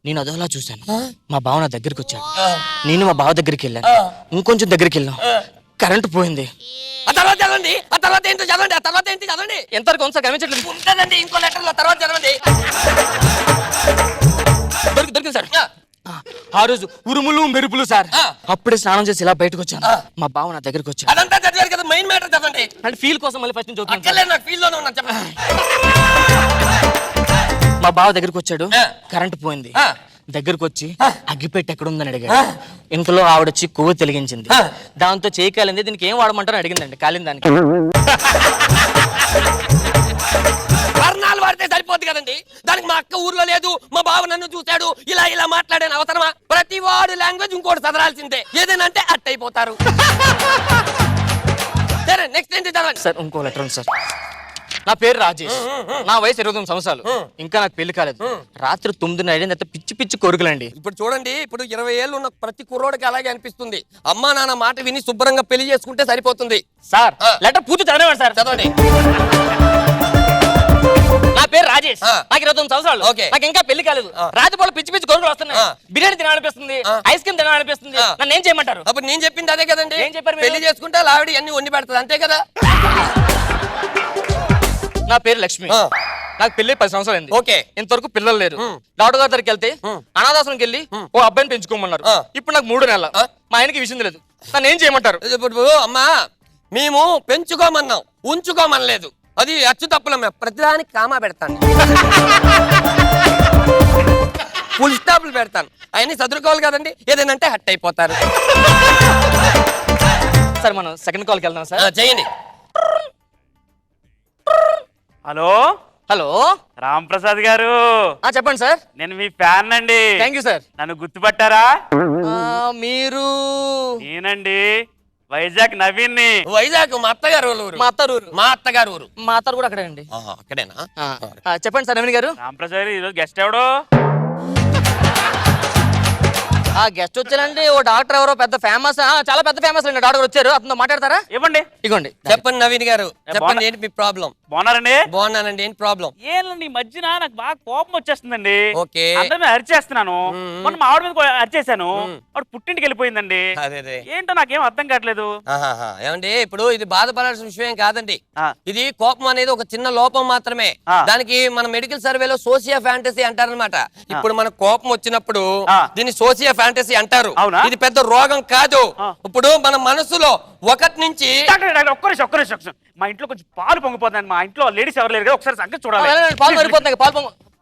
నేను అదోలా చూశాను. మా బావ నా దగ్గరికి వచ్చాడు, నేను మా బావ దగ్గరికి వెళ్ళాను. ఇంకొంచెం దగ్గరికి వెళ్ళాం, కరెంటు పోయింది. ఆ తర్వాత చదవండి, ఆ తర్వాత ఏంటో చదవండి, ఆ తర్వాత ఏంటి చదవండి. ఎంతవరకు ఉంది సార్ గమనించట్లేదు. ఉంటుందండి ఇంకో లెటర్, తర్వాత చదవండి. దొరికింది సార్. ఆ రోజు ఉరుములు మెరుపులు సార్. అప్పుడే స్నానం చేసి ఇలా బయటకు వచ్చాను, మా బావ నా దగ్గరికి వచ్చాడు. అదంతా చదివారు కదా, మెయిన్ మ్యాటర్ చదవండి. అంటే ఫీల్ కోసం మళ్ళీ ఫస్ట్ నుంచి అక్కర్లేదు, నాకు ఫీల్ లోనే ఉన్నాను, చెప్పండి. మా బావ దగ్గరికి వచ్చాడు, కరెంట్ పోయింది. దగ్గరకు వచ్చి అగ్గిపెట్టి ఎక్కడ ఉందని అడిగాడు. ఇంట్లో ఆవిడొచ్చి కొవ్వు తెలిగించింది. దాంతో చేయి కాలింది, దీనికి ఏం వాడమంటారో అడిగిందండి. కాలిన దానికి వర్ణాలు వాడితే సరిపోద్ది కదండి. దానికి మా అక్క ఊర్లో లేదు, మా బావ నన్ను చూశాడు, ఇలా మాట్లాడాను అవసరమా? ప్రతి వాడు లాంగ్వేజ్ ఇంకోటి చదవాల్సిందే. ఏదైనా అంటే అట్ అయిపోతారు. సరే, నెక్స్ట్ ఏంటి చదవండి సార్. ఇంకో లెటర్ ఉంది సార్. నా పేరు రాజేష్, నా వయసు 29 సంవత్సరాలు. ఇంకా నాకు పెళ్లి కాలేదు. రాత్రి 9 అయ్యింది, పిచ్చి పిచ్చి కోరికలండి. ఇప్పుడు చూడండి, ఇప్పుడు 20 ఏళ్ళు ఉన్న ప్రతి కుర్రోడికి అలాగే అనిపిస్తుంది. అమ్మా నాన్న మాట విని శుభ్రంగా పెళ్లి చేసుకుంటే సరిపోతుంది. సార్ లెటర్ పూర్తి చదవండి సార్. చదవండి. నా పేరు రాజేష్, నాకు 29 సంవత్సరాలు. నాకు ఇంకా పెళ్లి కాలేదు. రాత్రిపూట పిచ్చి పిచ్చి కోరికలు వస్తున్నాయి. బిర్యానీ తినాలనిపిస్తుంది, ఐస్ క్రీమ్ తినాలనిపిస్తుంది. నన్ను ఏం చేయమంటారు? అప్పుడు నేను చెప్పింది అదే కదండి. ఏం చెప్పారు? పెళ్లి చేసుకుంటే ఆవిడ అన్ని వండి పెడతాది, అంతే కదా. నా పేరు లక్ష్మి, నాకు పెళ్లి 10 సంవత్సరాలు అయింది. ఓకే. ఇంతవరకు పిల్లలు లేరు. డాక్టర్ గారి దగ్గరికి వెళ్తే అనాథాశ్రమంకి వెళ్ళి ఓ అబ్బాయిని పెంచుకోమన్నారు. ఇప్పుడు నాకు 3 నెలలు. మా ఆయనకి విషయం లేదు. నన్ను ఏం చేయమంటారు? ఇప్పుడు అమ్మా, మేము పెంచుకోమన్నాం, ఉంచుకోమనలేదు. అది అచ్చు తప్పులమ్మ. ప్రతిదానికి కామా పెడతాను, ఫుల్ స్టాప్లు పెడతాను. అవన్నీ చదువుకోవాలి కదండి. ఏదైనా అంటే హట్ అయిపోతారు. సార్ మనం సెకండ్ కాల్కి వెళ్దాం సార్. చేయండి. హలో హలో, రామ్ ప్రసాద్ గారు. చెప్పండి సార్. నేను మీ ఫ్యాన్ అండి. Thank you sir. నన్ను గుర్తుపట్టారా? మీరు? నేనండి, వైజాగ్ నవీన్ ని. వైజాగ్ మా అత్తగారు ఊరు. మా అత్తారు ఊరు. మా అత్తగారు ఊరు. మా అత్తారు కూడా అక్కడే అండి. అక్కడేనా? చెప్పండి సార్. నవీన్ గారు. రామ్ ప్రసాద్ గారు, ఈరోజు గెస్ట్ ఎవడు? ఆ గెస్ట్ వచ్చారండి, ఓ డాక్టర్ ఎవరో పెద్ద ఫేమస్, చాలా పెద్ద ఫేమస్ అండి. డాక్టర్ వచ్చారు, అతను మాట్లాడతారా? ఇవ్వండి. ఇగోండి. చెప్పండి నవీన్ గారు, చెప్పండి ఏంటి మీ ప్రాబ్లం? బాగున్నారండి? బాగున్నానండి. ఏంటి ప్రాబ్లం? ఏంటండి ఈ మధ్యన నాకు బాగా కోపం వచ్చేస్తుందండి. ఓకే. అందరి మీద అరిచేస్తున్నాను. మొన్న మా ఆవిడ మీద అరిచేశాను. ఆవిడ పుట్టింటికి వెళ్ళిపోయిందండి. అదే ఏంటో నాకేం అర్థం కావట్లేదు. ఏమండి ఇప్పుడు ఇది బాధపడాల్సిన విషయం కాదండి. ఇది కోపం అనేది ఒక చిన్న లోపం మాత్రమే. దానికి మన మెడికల్ సర్వేలో సోషియా ఫ్యాంటసీ అంటారనమాట. ఇప్పుడు మన కోపం వచ్చినప్పుడు దీన్ని సోషియా ఫ్యాంటసీ అంటారు. ఇది పెద్ద రోగం కాదు. ఇప్పుడు మన మనసులో ఒకటి నుంచి ఒక్కరి మా ఇంట్లో కొంచెం పాలు పొంగిపోతుంది. మా ఇంట్లో లేడీస్ ఎవరు లేరు కదా, ఒకసారి సంగతి చూడాలి. పాలు పడిపోతున్నాయి.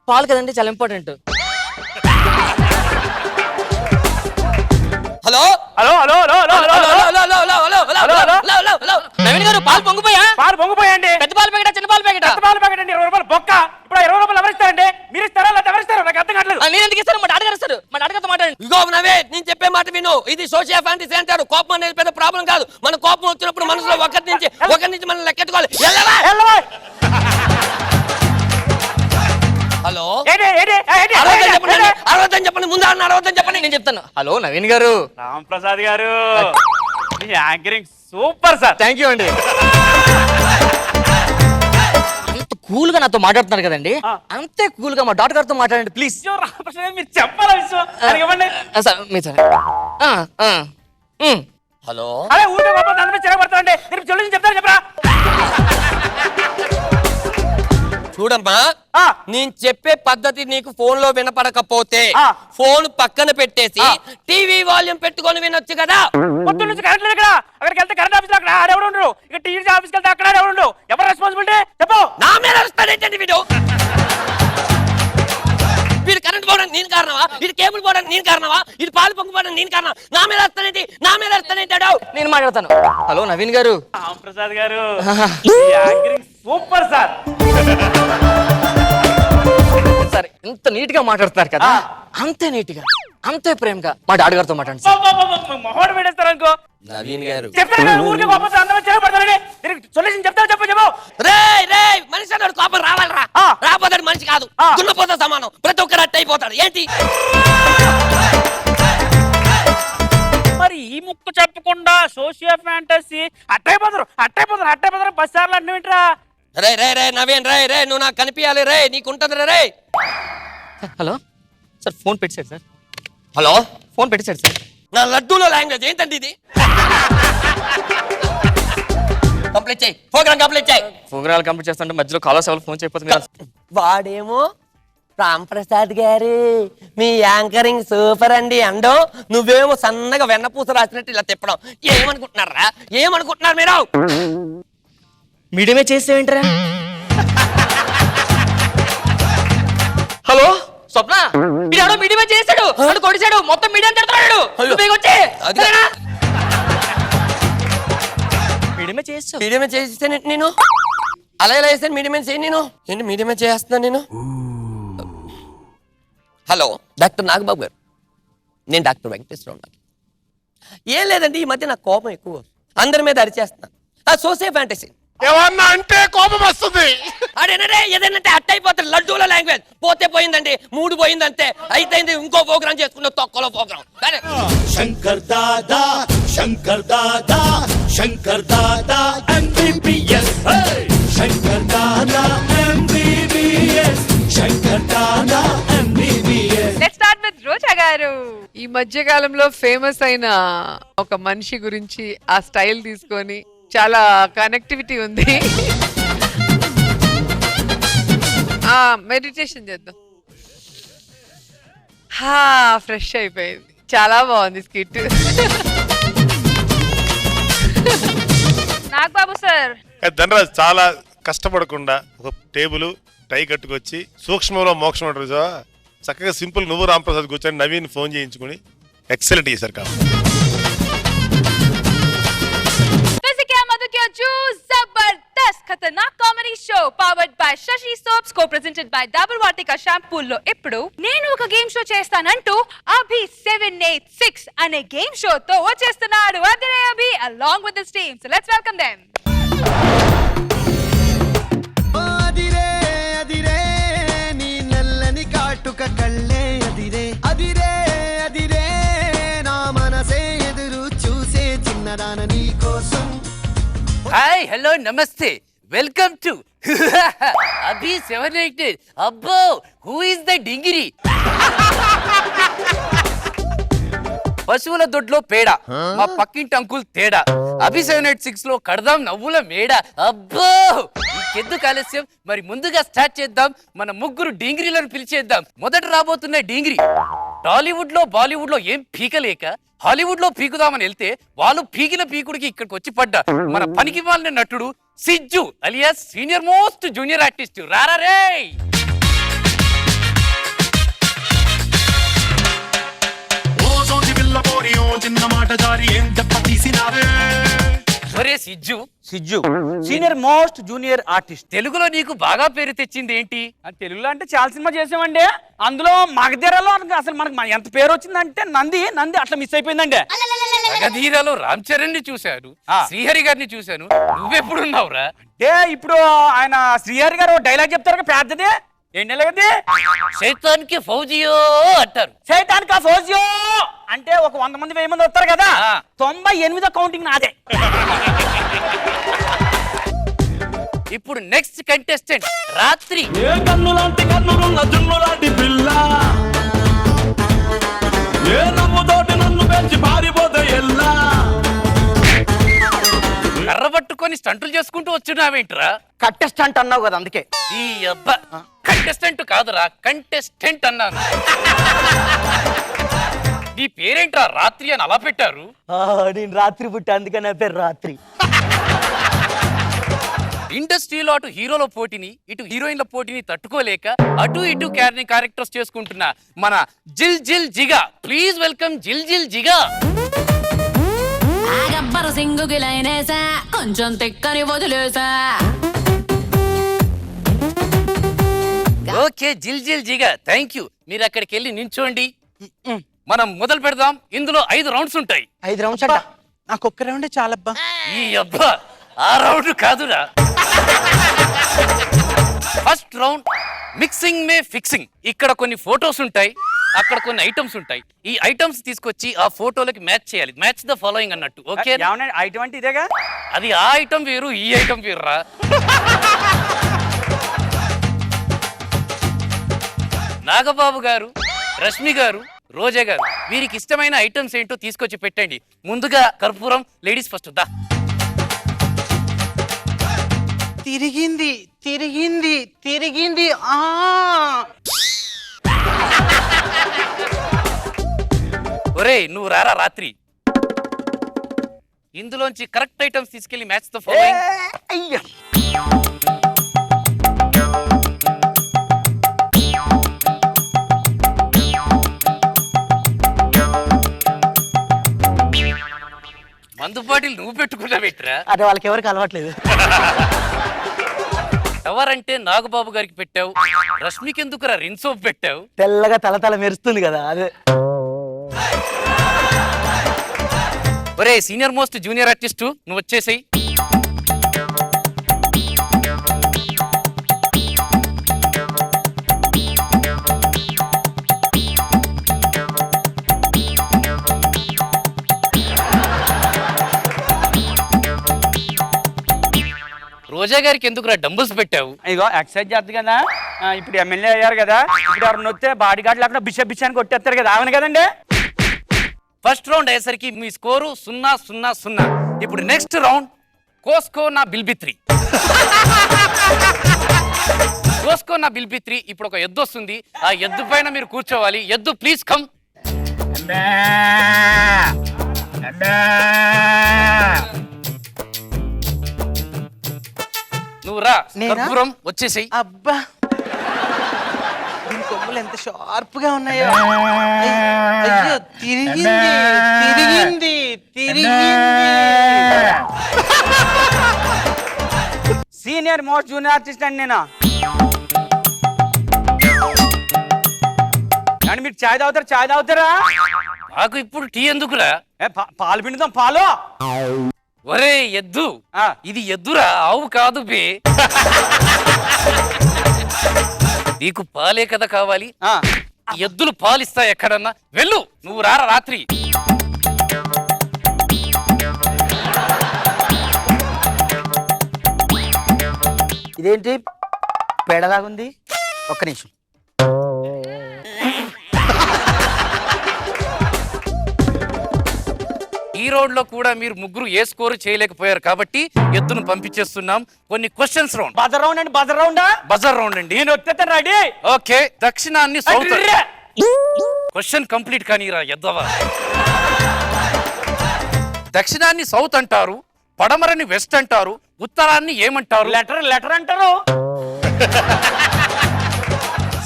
పాలు కదండి చాలా important. Hello hello hello hello hello Naveen గారు పాలు పొంగిపోయా? పాలు పొంగిపోయండి. పెద్ద పాలు ప్యాకెట్ చిన్న పాలు ప్యాకెట్? పెద్ద పాలు ప్యాకెట్ అండి, 20 రూపాయలు బొక్క. ఇప్పుడు 20 రూపాయలు ఎవరిస్తారండి? మీరు ఇస్తారా లేదా ఎవరిస్తారు? నాకు అర్థం కావట్లేదు. నేను ఎందుకు ఇస్తాను? మా డాడీ ఇస్తారు. మా డాడీతో మాట్లాడండి. ఇగో నవే, నేను చెప్పే మాట విను. ఇది సోషియా ఫ్యాంటసీ అంటారు. కోపం అనేది పెద్ద ప్రాబ్లం కాదు. మన కోపం వచ్చినప్పుడు మనసులో ఒకరి నుంచి మనం లెక్కెట్టుకోవాలి. హలో అరవద్దని చెప్పండి. ముందు అరవద్దని చెప్పండి. నేను చెప్తాను. హలో నవీన్ గారు. రామ్ ప్రసాద్ గారు, మీ anchoring super sir. Thank you అండి. అంత కూల్ గా నాతో మాట్లాడుతున్నారు కదండి, అంతే కూల్ గా మా డాక్టర్ గారితో మాట్లాడండి ప్లీజ్. రామ్ ప్రసాద్ గారు మీరు చెప్పాలా విషయం? హలో అదే ఊరికే చెరగబడతాండి. మీరు చెల్లి చెప్తాను చెప్పరా? చూడమ్మా, నేను చెప్పే పద్ధతి నీకు ఫోన్ లో వినపడకపోతే ఫోన్ పక్కన పెట్టేసి టీవీ వాల్యూమ్ పెట్టుకొని వినొచ్చు కదా. పొద్దున్న నుంచి కరెంట్ లేదు కదా. అక్కడికి వెళ్తే కరెంట్ ఆఫీస్ అక్కడ ఆడెవడు ఉండరు. ఇక టీవీ ఆఫీస్కి వెళ్తే అక్కడ ఆడెవడు ఉండరు. ఎవరు రెస్పాన్సిబిలిటీ చెప్పు? నా మీద వస్తాడేంటండి వీడు? వీడు కరెంట్ పోవడానికి నేను కారణమా? వీడు కేబుల్ పోవడానికి నేను కారణమా? వీడు పాలు పొంగిపోవడానికి నేను కారణం. నా మీద వస్తానేంటి? నా మీద వస్తానేంటాడు? నేను మాట్లాడతాను. హలో నవీన్ గారు. రామ్ ప్రసాద్ గారు, యాంకరింగ్ సూపర్ సార్. సార్ ఎంత నీట్ గా మాట్లాడుతున్నారు కదా, అంతే నీట్ గా అంతే ప్రేమగా మా డాడీ గారితో మాట్లాడండి సార్. మొహోడు పెట్టేస్తారు అనుకో. నవీన్ గారు చెప్తాను ఊరికే కోపం అందరూ చెరగబడతారని. సొల్యూషన్ చెప్తావు చెప్పు. మనిషి అన్నాడు కోపం రావాలరా. రాపోతాడు మనిషి కాదు, దున్నపోతా సమానం. ప్రతి ఒక్కరు అట్ట అయిపోతాడు. ఏంటి మరి ఈ ముక్కు చెప్పకుండా సోషియా ఫ్యాంటసీ అట్టయిపోతారు బస్ సార్లు అన్ని వింటరా? రే నవీన్ రే నువ్వు నాకు కనిపించాలి రే. నీకుంటది రే. హలో సార్, ఫోన్ పెట్టారు సార్. హలో ఫోన్ పెట్టారు సార్. నా లడ్డూలో లాంగ్వేజ్ ఏంటండి ఇది? కంప్లీట్ చేయి, ప్రోగ్రామ్ కంప్లీట్ చేయి. ప్రోగ్రామ్ కంప్లీట్ చేస్తుంటే మధ్యలో కాలర్స్ ఎవరు ఫోన్ చేయకపోతే వాడేమో రామ్ ప్రసాద్ గారు మీ యాంకరింగ్ సూపర్ అండి అండో, నువ్వేమో సన్నగా వెన్నపూస రాసినట్టు ఇలా తిప్పడం. ఏమనుకుంటున్నారు మీరు? మీడియమే చేసేవేంటరా? హలో స్వప్న, వీడు మీడియమే చేశాడు, కొడిచాడు, మొత్తం మీడియా తిడతాడు. మీడియమే చేస్తాను నేను. అలా ఎలా చేస్తాను? మీడియమే చేయి నేను. ఏంటి మీడియమే చేస్తున్నాను నేను? హలో డాక్టర్ నాగబాబు గారు, నేను డాక్టర్ వెంకటేశ్వరరావు. ఏం లేదండి, ఈ మధ్య నాకు కోపం ఎక్కువ, అందరి మీద అరిచేస్తున్నాను. సోషియా ఫ్యాంటసీ ఏమన్నా అంటే కోపం వస్తుంది. అదేనంటే ఏదైనా అట్ట అయిపోతుంది. లడ్డూల లాంగ్వేజ్ పోతే పోయిందండి, మూడు పోయిందంటే అయిపోయింది. ఇంకో ప్రోగ్రామ్ చేసుకున్న తొక్కలో program. Shankar Dada Shankar Dada Shankar Dada MBBS. Shankar Dada MBBS. Shankar Dada MBBS. Let's start with Roja garu. ఈ మధ్య కాలంలో ఫేమస్ అయిన ఒక మనిషి గురించి ఆ స్టైల్ తీసుకొని చాలా కనెక్టివిటీ ఉంది. మెడిటేషన్ చేద్దాం. ఫ్రెష్ అయిపోయింది. చాలా బాగుంది స్కిట్. నాగబాబు సార్, ధనరాజ్ చాలా కష్టపడకుండా ఒక టేబుల్ టై కట్టుకొచ్చి సూక్ష్మంలో మోక్షం అంటారు కదా, చక్కగా సింపుల్ నువ్వు రాంప్రసాద్ కూర్చొని నవీన్ ఫోన్ చేయించుకుని ఎక్సలెంట్ చేశారు కాబట్టి. Jabardasth Khatarnak comedy show powered by Shashi soaps, co presented by double Vatika షాంపూల్లో ఇప్పుడు నేను ఒక గేమ్ షో చేస్తానంటూ అభి 786 అనే గేమ్ షో తో వచ్చేస్తున్నాడు. అదే అభి along with his team. So let's welcome them. అదిరే నీ నల్లని కాటుక కళ్ళే అదిరే అదిరే అదిరే నా మనసే ఎదురు చూసే చిన్నదాన నీ కోసం. హాయ్ హలో నమస్తే, వెల్కమ్ టు అభి 788. అబ్బో హూ ఇస్ ద డింగిరి? పశువుల దొడ్లో పేడ, మా పక్కింటి అంకుల్ తేడా, అభి 786 లో కడదాం నవ్వుల మేడ. అబ్బో ఇంకెందుకు ఆలస్యం, మరి ముందుగా స్టార్ట్ చేద్దాం. మన ముగ్గురు డింగిరీలను పిలిచేద్దాం. మొదట రాబోతున్న డింగిరి టాలీవుడ్ లో బాలీవుడ్ లో ఏం పీకలేక హాలీవుడ్ లో పీకుదామని వెళ్తే వాళ్ళు పీకిన పీకుడికి ఇక్కడికి వచ్చి పడ్డా మన పనికి వాళ్ళ నటుడు Sijju alias senior most junior artist. రారా రే. చిన్న మాట జారి ఏం చెప్ప తీసినావే. ఒరే Sijju, senior most junior artist. తెలుగులో నీకు బాగా పేరు తెచ్చింది ఏంటి? తెలుగులో అంటే చాలా సినిమా చేసామండి. అందులో మగధీరలో అసలు మనకు ఎంత పేరు వచ్చిందంటే నంది అట్లా మిస్ అయిపోయిందండి. మగధీరలో రామ్ చరణ్ ని చూశాను, శ్రీహరి గారిని చూశాను, నువ్వెప్పుడున్నావురా? అంటే ఇప్పుడు ఆయన శ్రీహరి గారు డైలాగ్ చెప్తారు పెద్దది ఏంటి ఎలాగది, శైతాన్కి ఫౌజియో అంటారు. శైతాన్కా ఫౌజియో అంటే ఒక 100 మంది 1000 మంది వస్తారు కదా, 98వ కౌంటింగ్ నాదే. ఇప్పుడు నెక్స్ట్ కంటెస్టెంట్ రాత్రి. ఏ కన్ను లాంటి కన్నులున్న జున్ను లాంటి పిల్ల, ఏ నమ్ముతోటి నన్ను పెంచి పారిపోతే ఎల్లా. కర్ర పట్టుకొని స్టంటులు చేసుకుంటూ వచ్చున్నావేంట్రా? కంటెస్టెంట్ అన్నావు కదా అందుకే. ఈ అబ్బా కంటెస్టెంట్ కాదురా, కంటెస్టెంట్ అన్నాను. నీ పేరేంట్రా రాత్రి అని అలా పెట్టారు? నేను రాత్రి పుట్టి అందుకే నా పేరు రాత్రి. ఇండస్ట్రీలో అటు హీరోల పోటీని ఇటు హీరోయిన్ల పోటీని తట్టుకోలేక అటు ఇటు క్యారెక్టర్స్ చేసుకుంటున్న మన జిల్ జిల్ జిగా. ప్లీజ్ వెల్కమ్ జిల్ జిల్ జిగా. గబ్బరు సింగుకి లైనేసా, కొంచెం తెక్కని వదిలేసా. ఓకే జిల్ జిల్ జిగా, థ్యాంక్ యూ. మీరు అక్కడికి వెళ్ళి నించోండి. మనం మొదలు పెడదాం. ఇందులో 5 రౌండ్స్ ఉంటాయి. 5 రౌండ్స్ అంట, నాకు ఒక్క రౌండ్ చాలబ్బా. ఈ అబ్బా ఆ రౌండ్ కాదురా. ఫస్ట్ రౌండ్ మిక్సింగ్ మే ఫిక్సింగ్. ఇక్కడ కొన్ని ఫోటోస్ ఉంటాయి, అక్కడ కొన్ని ఐటమ్స్ ఉంటాయి. ఈ ఐటమ్స్ తీసుకొచ్చి ఆ ఫోటోలకి మ్యాచ్ చేయాలి. మ్యాచ్ ద ఫాలోయింగ్ అన్నట్టు. ఓకే ఐటమ్ అంటే ఇదేగా. అది ఆ ఐటమ్ వేరు, ఈ ఐటమ్ వేరురా. నాగబాబు గారు, రష్మి గారు, రోజా గారు, వీరికి ఇష్టమైన ఐటమ్స్ ఏంటో తీసుకొచ్చి పెట్టండి. ముందుగా కర్పూరం. Ladies first. దా. తిరిగింది తిరిగింది తిరిగింది. ఒరే నువ్వు రారా రాత్రి. ఇందులోంచి కరెక్ట్ ఐటమ్స్ తీసుకెళ్లి మ్యాచ్ తో ఫాలోయింగ్. అయ్యా మందు బాటిల్ నువ్వు పెట్టుకున్నావేట్రా? అదే వాళ్ళకి ఎవరికి అలవాట్లేదు. టవర్ అంటే నాగబాబు గారికి పెట్టావు, రష్మికి ఎందుకురా రిన్ సోప్ పెట్టావు? తెల్లగా తల మెరుస్తుంది కదా అదే. ఒరే సీనియర్ మోస్ట్ జూనియర్ ఆర్టిస్ట్ నువ్వు వచ్చేసేయ్. రోజా గారికి ఎందుకురా డంబుల్స్ పెట్టావు? ఇగో ఎక్సర్సైజ్ చేద్దు కదా. ఇప్పుడు ఎమ్మెల్యే అయ్యారు కదా, ఇప్పుడు ఎవరిని వస్తే బాడీ గార్డ్ లేకుండా బిషప్ కొట్టేస్తారు కదా, అవును కదండి. ఫస్ట్ రౌండ్ అయ్యేసరికి మీ స్కోరు 0-0-0. ఇప్పుడు నెక్స్ట్ రౌండ్ కోస్కో నా బిల్బిత్రి. కోస్కో నా బిల్బిత్రి. ఇప్పుడు ఒక ఎద్దు వస్తుంది, ఆ ఎద్దు పైన మీరు కూర్చోవాలి. ఎద్దు ప్లీజ్ కమ్. నువ్వు రా. కర్పూరం వచ్చేసేయ్. అబ్బా దీని కొమ్ములు ఎంత షార్ప్ గా ఉన్నాయో. అయ్యో తిరిగింది తిరిగింది తిరిగింది. సీనియర్ మోస్ట్ జూనియర్ ఆర్టిస్ట్ అండి నేను. అండి మీరు చాయ్ తాగుతారా? నాకు ఇప్పుడు టీ ఎందుకురా? పాలు పిండుదాం. పాలు. ఒరే ఎద్దు, ఇది ఎద్దురా, ఆవు కాదు బే. నీకు పాలే కదా కావాలి, ఎద్దులు పాలిస్తాయి ఎక్కడన్నా. వెళ్ళు. నువ్వు రారా రాత్రి. ఇదేంటి పేడలాగుంది? ఒక్క నిమిషం. ఈ రౌండ్ లో కూడా మీరు ముగ్గురు ఏ స్కోర్ చేయలేకపోయారు కాబట్టి ఎద్దును పంపించేస్తున్నాం. కొన్ని క్వశ్చన్స్ రౌండ్. బజర్ రౌండ్ అండి, బజర్ రౌండా? బజర్ రౌండ్ అండి. నేను వచ్చేస్తాను, రెడీ. ఓకే, దక్షిణాన్ని సౌత్. క్వశ్చన్ కంప్లీట్ కానీరా ఎద్దవా. దక్షిణాన్ని సౌత్ అంటారు, పడమరని వెస్ట్ అంటారు, ఉత్తరాన్ని ఏమంటారు? లెటర్ లెటర్ అంటారు.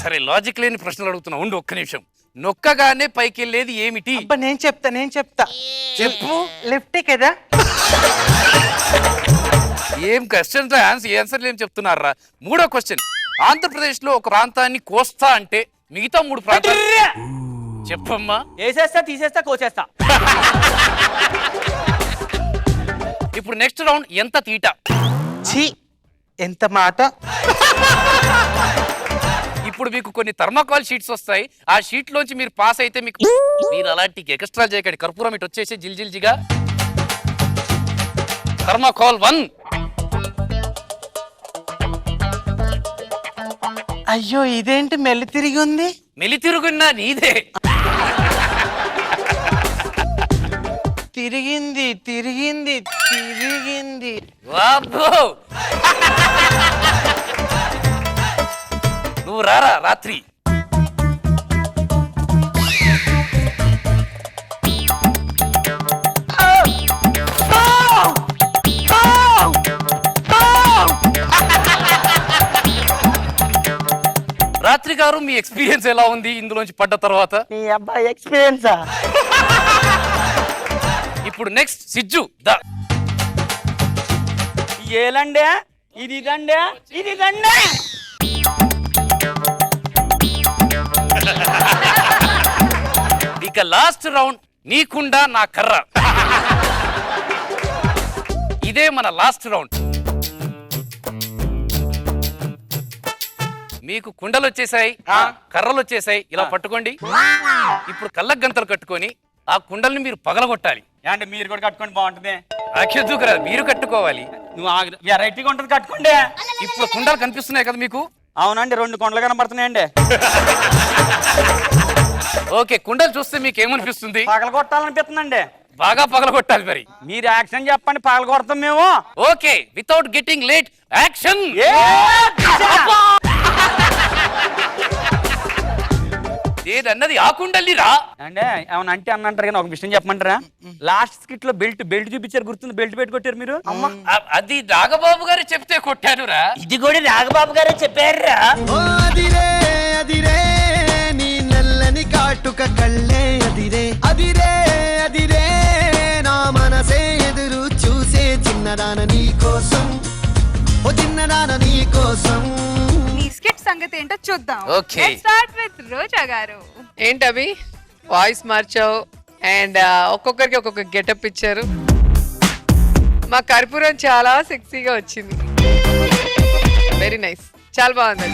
సరే, లాజిక్ లేని ప్రశ్నలు అడుగుతున్నా, ఉండు ఒక్క నిమిషం. నొక్కగానే పైకి వెళ్ళేది ఏమిటి? నేను చెప్తా చెప్పు. లెఫ్టే కదా. ఏం క్వశ్చన్ ఆన్సర్ ఏం చెప్తున్నారా? మూడో క్వశ్చన్, ఆంధ్రప్రదేశ్ లో ఒక ప్రాంతాన్ని కోస్తా అంటే మిగతా 3 ప్రాంతాలు చెప్పమ్మా. వేసేస్తా, తీసేస్తా, కోసేస్తా. ఇప్పుడు నెక్స్ట్ రౌండ్, ఎంత తీట? ఎంత మాట. ఇప్పుడు మీకు కొన్ని థర్మాకాల్ షీట్స్ వస్తాయి. ఆ షీట్ లోంచి మీరు పాస్ అయితే మీరు అలాంటి ఎక్స్ట్రా చేయకండి. కర్పూరం ఇటు వచ్చేసి జిల్జిల్జిగా. థర్మాకాల్ 1. అయ్యో, ఇదేంటి మెల్లి తిరిగి ఉంది? మెలి తిరుగున్నా నీదే. తిరిగింది తిరిగింది తిరిగింది. వాబ్బో, నువ్వు రారా రాత్రి. రాత్రి గారు, మీ ఎక్స్పీరియన్స్ ఎలా ఉంది ఇందులోంచి పడ్డ తర్వాత? నీ అబ్బాయి ఎక్స్పీరియన్సా? ఇప్పుడు నెక్స్ట్ సిజ్జు దా. ఏలండే, ఇది దండే, ఇది దండే. ఇక లాస్ట్ రౌండ్, నీకుండా నా కర్ర. ఇదే మన లాస్ట్ రౌండ్. మీకు కుండలు వచ్చేసాయి, కర్రలు వచ్చేసాయి. ఇలా పట్టుకోండి. ఇప్పుడు కళ్ళకు గంతలు కట్టుకొని ఆ కుండల్ని మీరు పగలగొట్టాలి. అంటే మీరు కూడా కట్టుకోండి, బాగుంటుంది. అక్షదుకురా, మీరు కట్టుకోవాలి. నువ్వు వెరైటీగా ఉంటుంది, కట్టుకోండి. ఇప్పుడు కుండలు కనిపిస్తున్నాయి కదా మీకు? అవునండి, 2 కొండలు కనబడుతున్నాయండి. ఓకే, కుండలు చూస్తే మీకు ఏమనిపిస్తుంది? పగల కొట్టాలనిపిస్తుందండి. బాగా పగలగొట్టాలి మరి. మీరు యాక్షన్ చెప్పండి, పగల కొడతాం మేము. Okay, without getting late, action. ఏదన్నది ఆ కుండల్ని రా. అంటే ఏమన్నా అంటే అన్నంటారు కానీ ఒక విషయం చెప్పమంటారా? లాస్ట్ స్కిట్ లో బెల్ట్ చూపించారు, గుర్తుంది? బెల్ట్ పెట్టి కొట్టారు మీరు. అది రాఘబాబు గారు చెప్తే కొట్టాను రా. ఇది కూడా రాఘబాబు గారే చెప్పారా? అదిరే అదిరే నీ నల్లని కాటుక కళ్ళే అదిరే అదిరే అదిరే నా మనసే ఎదురు చూసే చిన్నదాన నీ కోసం, ఓ చిన్నదాన నీ కోసం. నీ స్కిట్ సంగతి ఏంటో చూద్దాం. Okay. Let's start with రోజా గారు. ఏంటవి వాయిస్ మార్చావు అండ్ ఒక్కొక్కరికి ఒక్కొక్క గెటప్ ఇచ్చారు. మా కర్పూరం చాలా సెక్సీగా వచ్చింది. వెరీ నైస్, చాలా బాగుంది.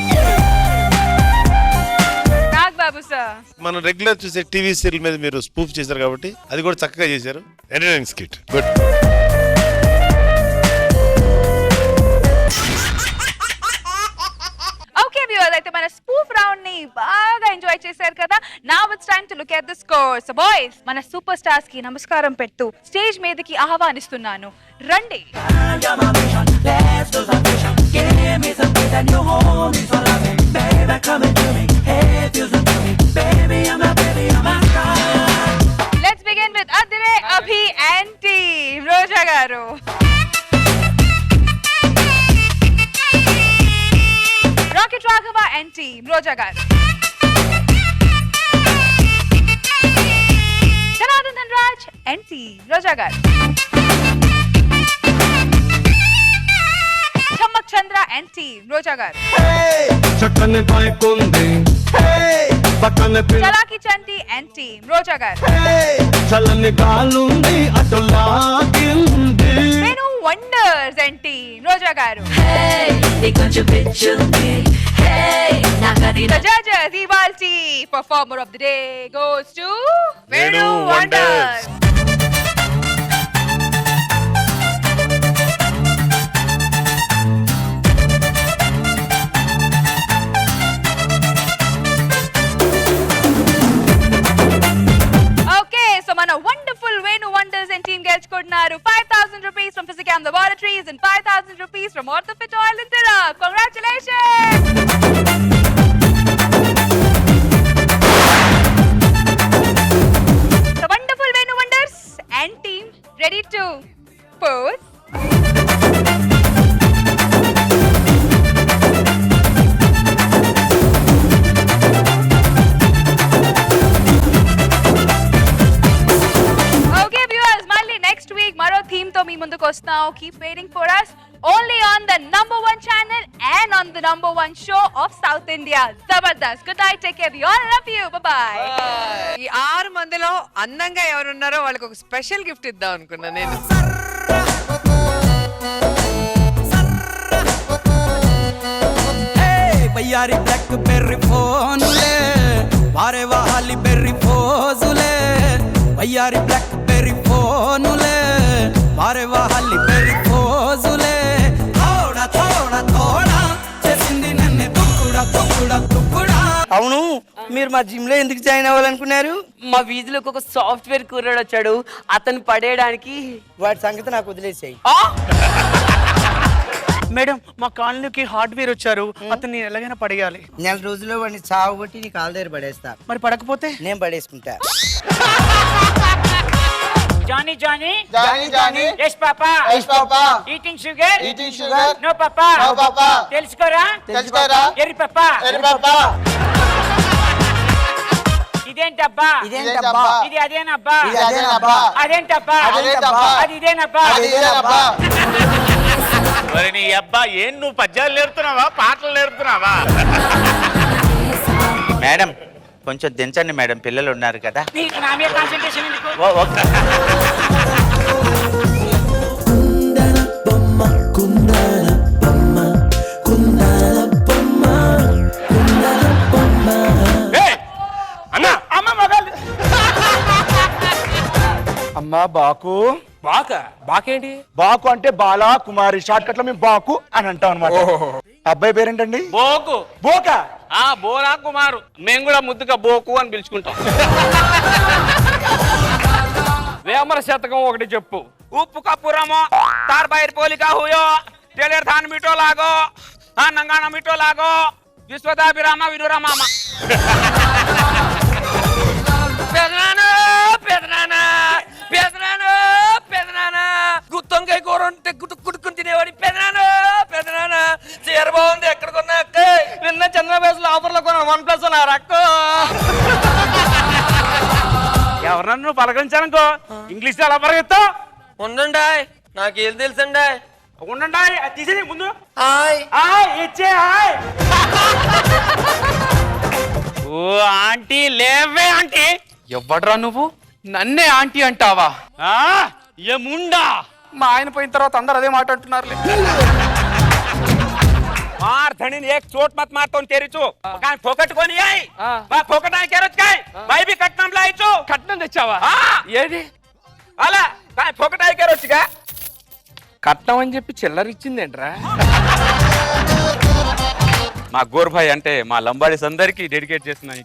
నాగ్ బాబు సార్, మనం రెగ్యులర్ చూసే టీవీ సీరియల్ మీద మీరు స్పూఫ్ చేశారు కాబట్టి అది కూడా చక్కగా చేశారు. Entertaining skit, good. Okay viewers, అయితే మన స్పూఫ్ రౌండ్ ని బాగా ఎంజాయ్ చేశారు కదా. Now it's time to look at the scores. Boys, మన సూపర్ స్టార్స్ కి నమస్కారం పెడుతూ స్టేజ్ మీదకి ఆహ్వానిస్తున్నాను, రండి. Let's begin with Adhire, Abhi and team. Roja garu. Rocket Raghava and team. Roja garu. Janardhan Dhanraj and team. Roja garu. Chammak Chandra and team. Roja గారు. చక్కని పాయకుంది పక్కన చలాకి చంటి అండ్ టీమ్. రోజా గారు. చల్లని గాలుంది అటులాగింది. Venu wonders and team. Roja garu. The judges, Ivalti, performer of the day goes to Venu Wonders. 50,000 rupees from Orthofit Oil in Tirap. Congratulations! The wonderful Venu Wonders and team ready to pose. Okay viewers, mali next week maro theme to మీ ముందుకు వస్తాం. Keep waiting for us only on the #1 channel and on the #1 show of South India. Zabardast. Good night. Take care. We all love you. Bye bye. ఈ 6 మందిలో అందంగా ఎవరున్నారో వాళ్ళకి ఒక special gift ఇద్దాం అనుకున్నా నేను. బయ్యారి బ్లాక్ బెర్రీ ఫోనులే వారే వాహాలి బెర్రీ ఫోజులే బయ్యారి బ్లాక్ బెర్రీ ఫోనులే వారే వాహాలి బెర్రీ ఫోజులే థోడా థోడా థోడా చేసింది నన్ను తుక్కుడా తుక్కుడా తుక్కుడా. అవును, మీరు మా జిమ్ లో ఎందుకు జాయిన్ అవ్వాలనుకున్నారు? మా వీధిలోకి ఒక సాఫ్ట్వేర్ కుర్రాడు వచ్చాడు, అతను పడేయడానికి. వాడి సంగతి నాకు వదిలేసాయి. మేడం, మా కాలనీకి హార్డ్వేర్ వచ్చారు, అతన్ని ఎలాగైనా పడేయాలి. నెల రోజుల్లో వాడిని చావగొట్టి నీ కాళ్ళ దగ్గర పడేస్తా. మరి పడకపోతే నేను పడేసుకుంటా. Johnny, Johnny. Johnny, Johnny. Yes, Papa. Yes, Papa. Eating sugar. Eating sugar. No, Papa. No, Papa. తెలుసుకోరా? తెలుసుకోరా? ఎరి Papa. ఎరి Papa. ఇదేంటబ్బా? ఇదేంటబ్బా? ఇది అదేనబ్బా? ఇది అదేనబ్బా? అదేంటబ్బా? అదేంటబ్బా? అది ఇదేనబ్బా? అది ఇదేనబ్బా? మరి నీ అబ్బా ఏం నువ్వు పద్యాలు నేర్పుతున్నావా పాటలు నేర్పుతున్నావా? మేడం కొంచెం దించండి మేడం, పిల్లలు ఉన్నారు కదా. నీకు నా మీద కాన్సంట్రేషన్ ఎందుకు? అన్నా అమ్మ మగాళ్ళు. అమ్మా బాకు. బాకేంటి? బాకు అంటే బాలా కుమారి, షార్ట్ కట్ లో మేము బాకు అని అంటాం అనమాట. అబ్బాయి పేరేంటండి? బోకు. బోకా. బోరా కుమారు, మేము కూడా ముద్దుగా బోకు అని పిలుచుకుంటాం. వేమర శతకం ఒకటి చెప్పు. ఉప్పు కప్పురమో తార్ బైర్ పోలికా హుయో టేలర్ ధాన్ మిఠో లాగో నంగాణ మిఠో లాగో విశ్వదాభిరామ వినురమామ. పెదనానా పెదనానా పెదనానా పెదనానా గుత్తొంకాయ కూర ఉంటే గుట్టుకుని తినేవాడి. పెదనానా పెదనానా చీర బాగుంది, ఎక్కడ కొన్నా అక్క? నిన్న చంద్రబాబు ఆఫర్లో కొన్నా, 1+1 అక్క. ఎవరన్నా నువ్వు పలకరించాలనుకో ఇంగ్లీష్ లో ఎలా పలకెత్తావు? ఉండండి, నాకేం తెలుసండి. ఉండండి, అది తీసేది ముందు. హాయ్ ఇచ్చే హాయ్. ఓ ఆంటీ, లేవే ఆంటీ. ఎవడ్రా నువ్వు? నన్నే ఆంటీ అంటావా? ఏముండా? మా ఆయన పోయిన తర్వాత అందరు అదే మాట అంటున్నారులే. मार धनी एक चोट मत मार तो तेरी चो काय फोकट कोणी आहे बा फोकट आहे केरच काय बाई बी कट्टम लायचो కట్నం తెచ్చావా? ఏది? అలా काय फोकट आहे केरొచ్చుగా కట్నం అని చెప్పి చిల్లరిచ్చిందేంట్రా? మా గోర్భాయ్ అంటే మా లంబాడీస్ అందరికీ డెడికేట్ చేస్తున్నాను.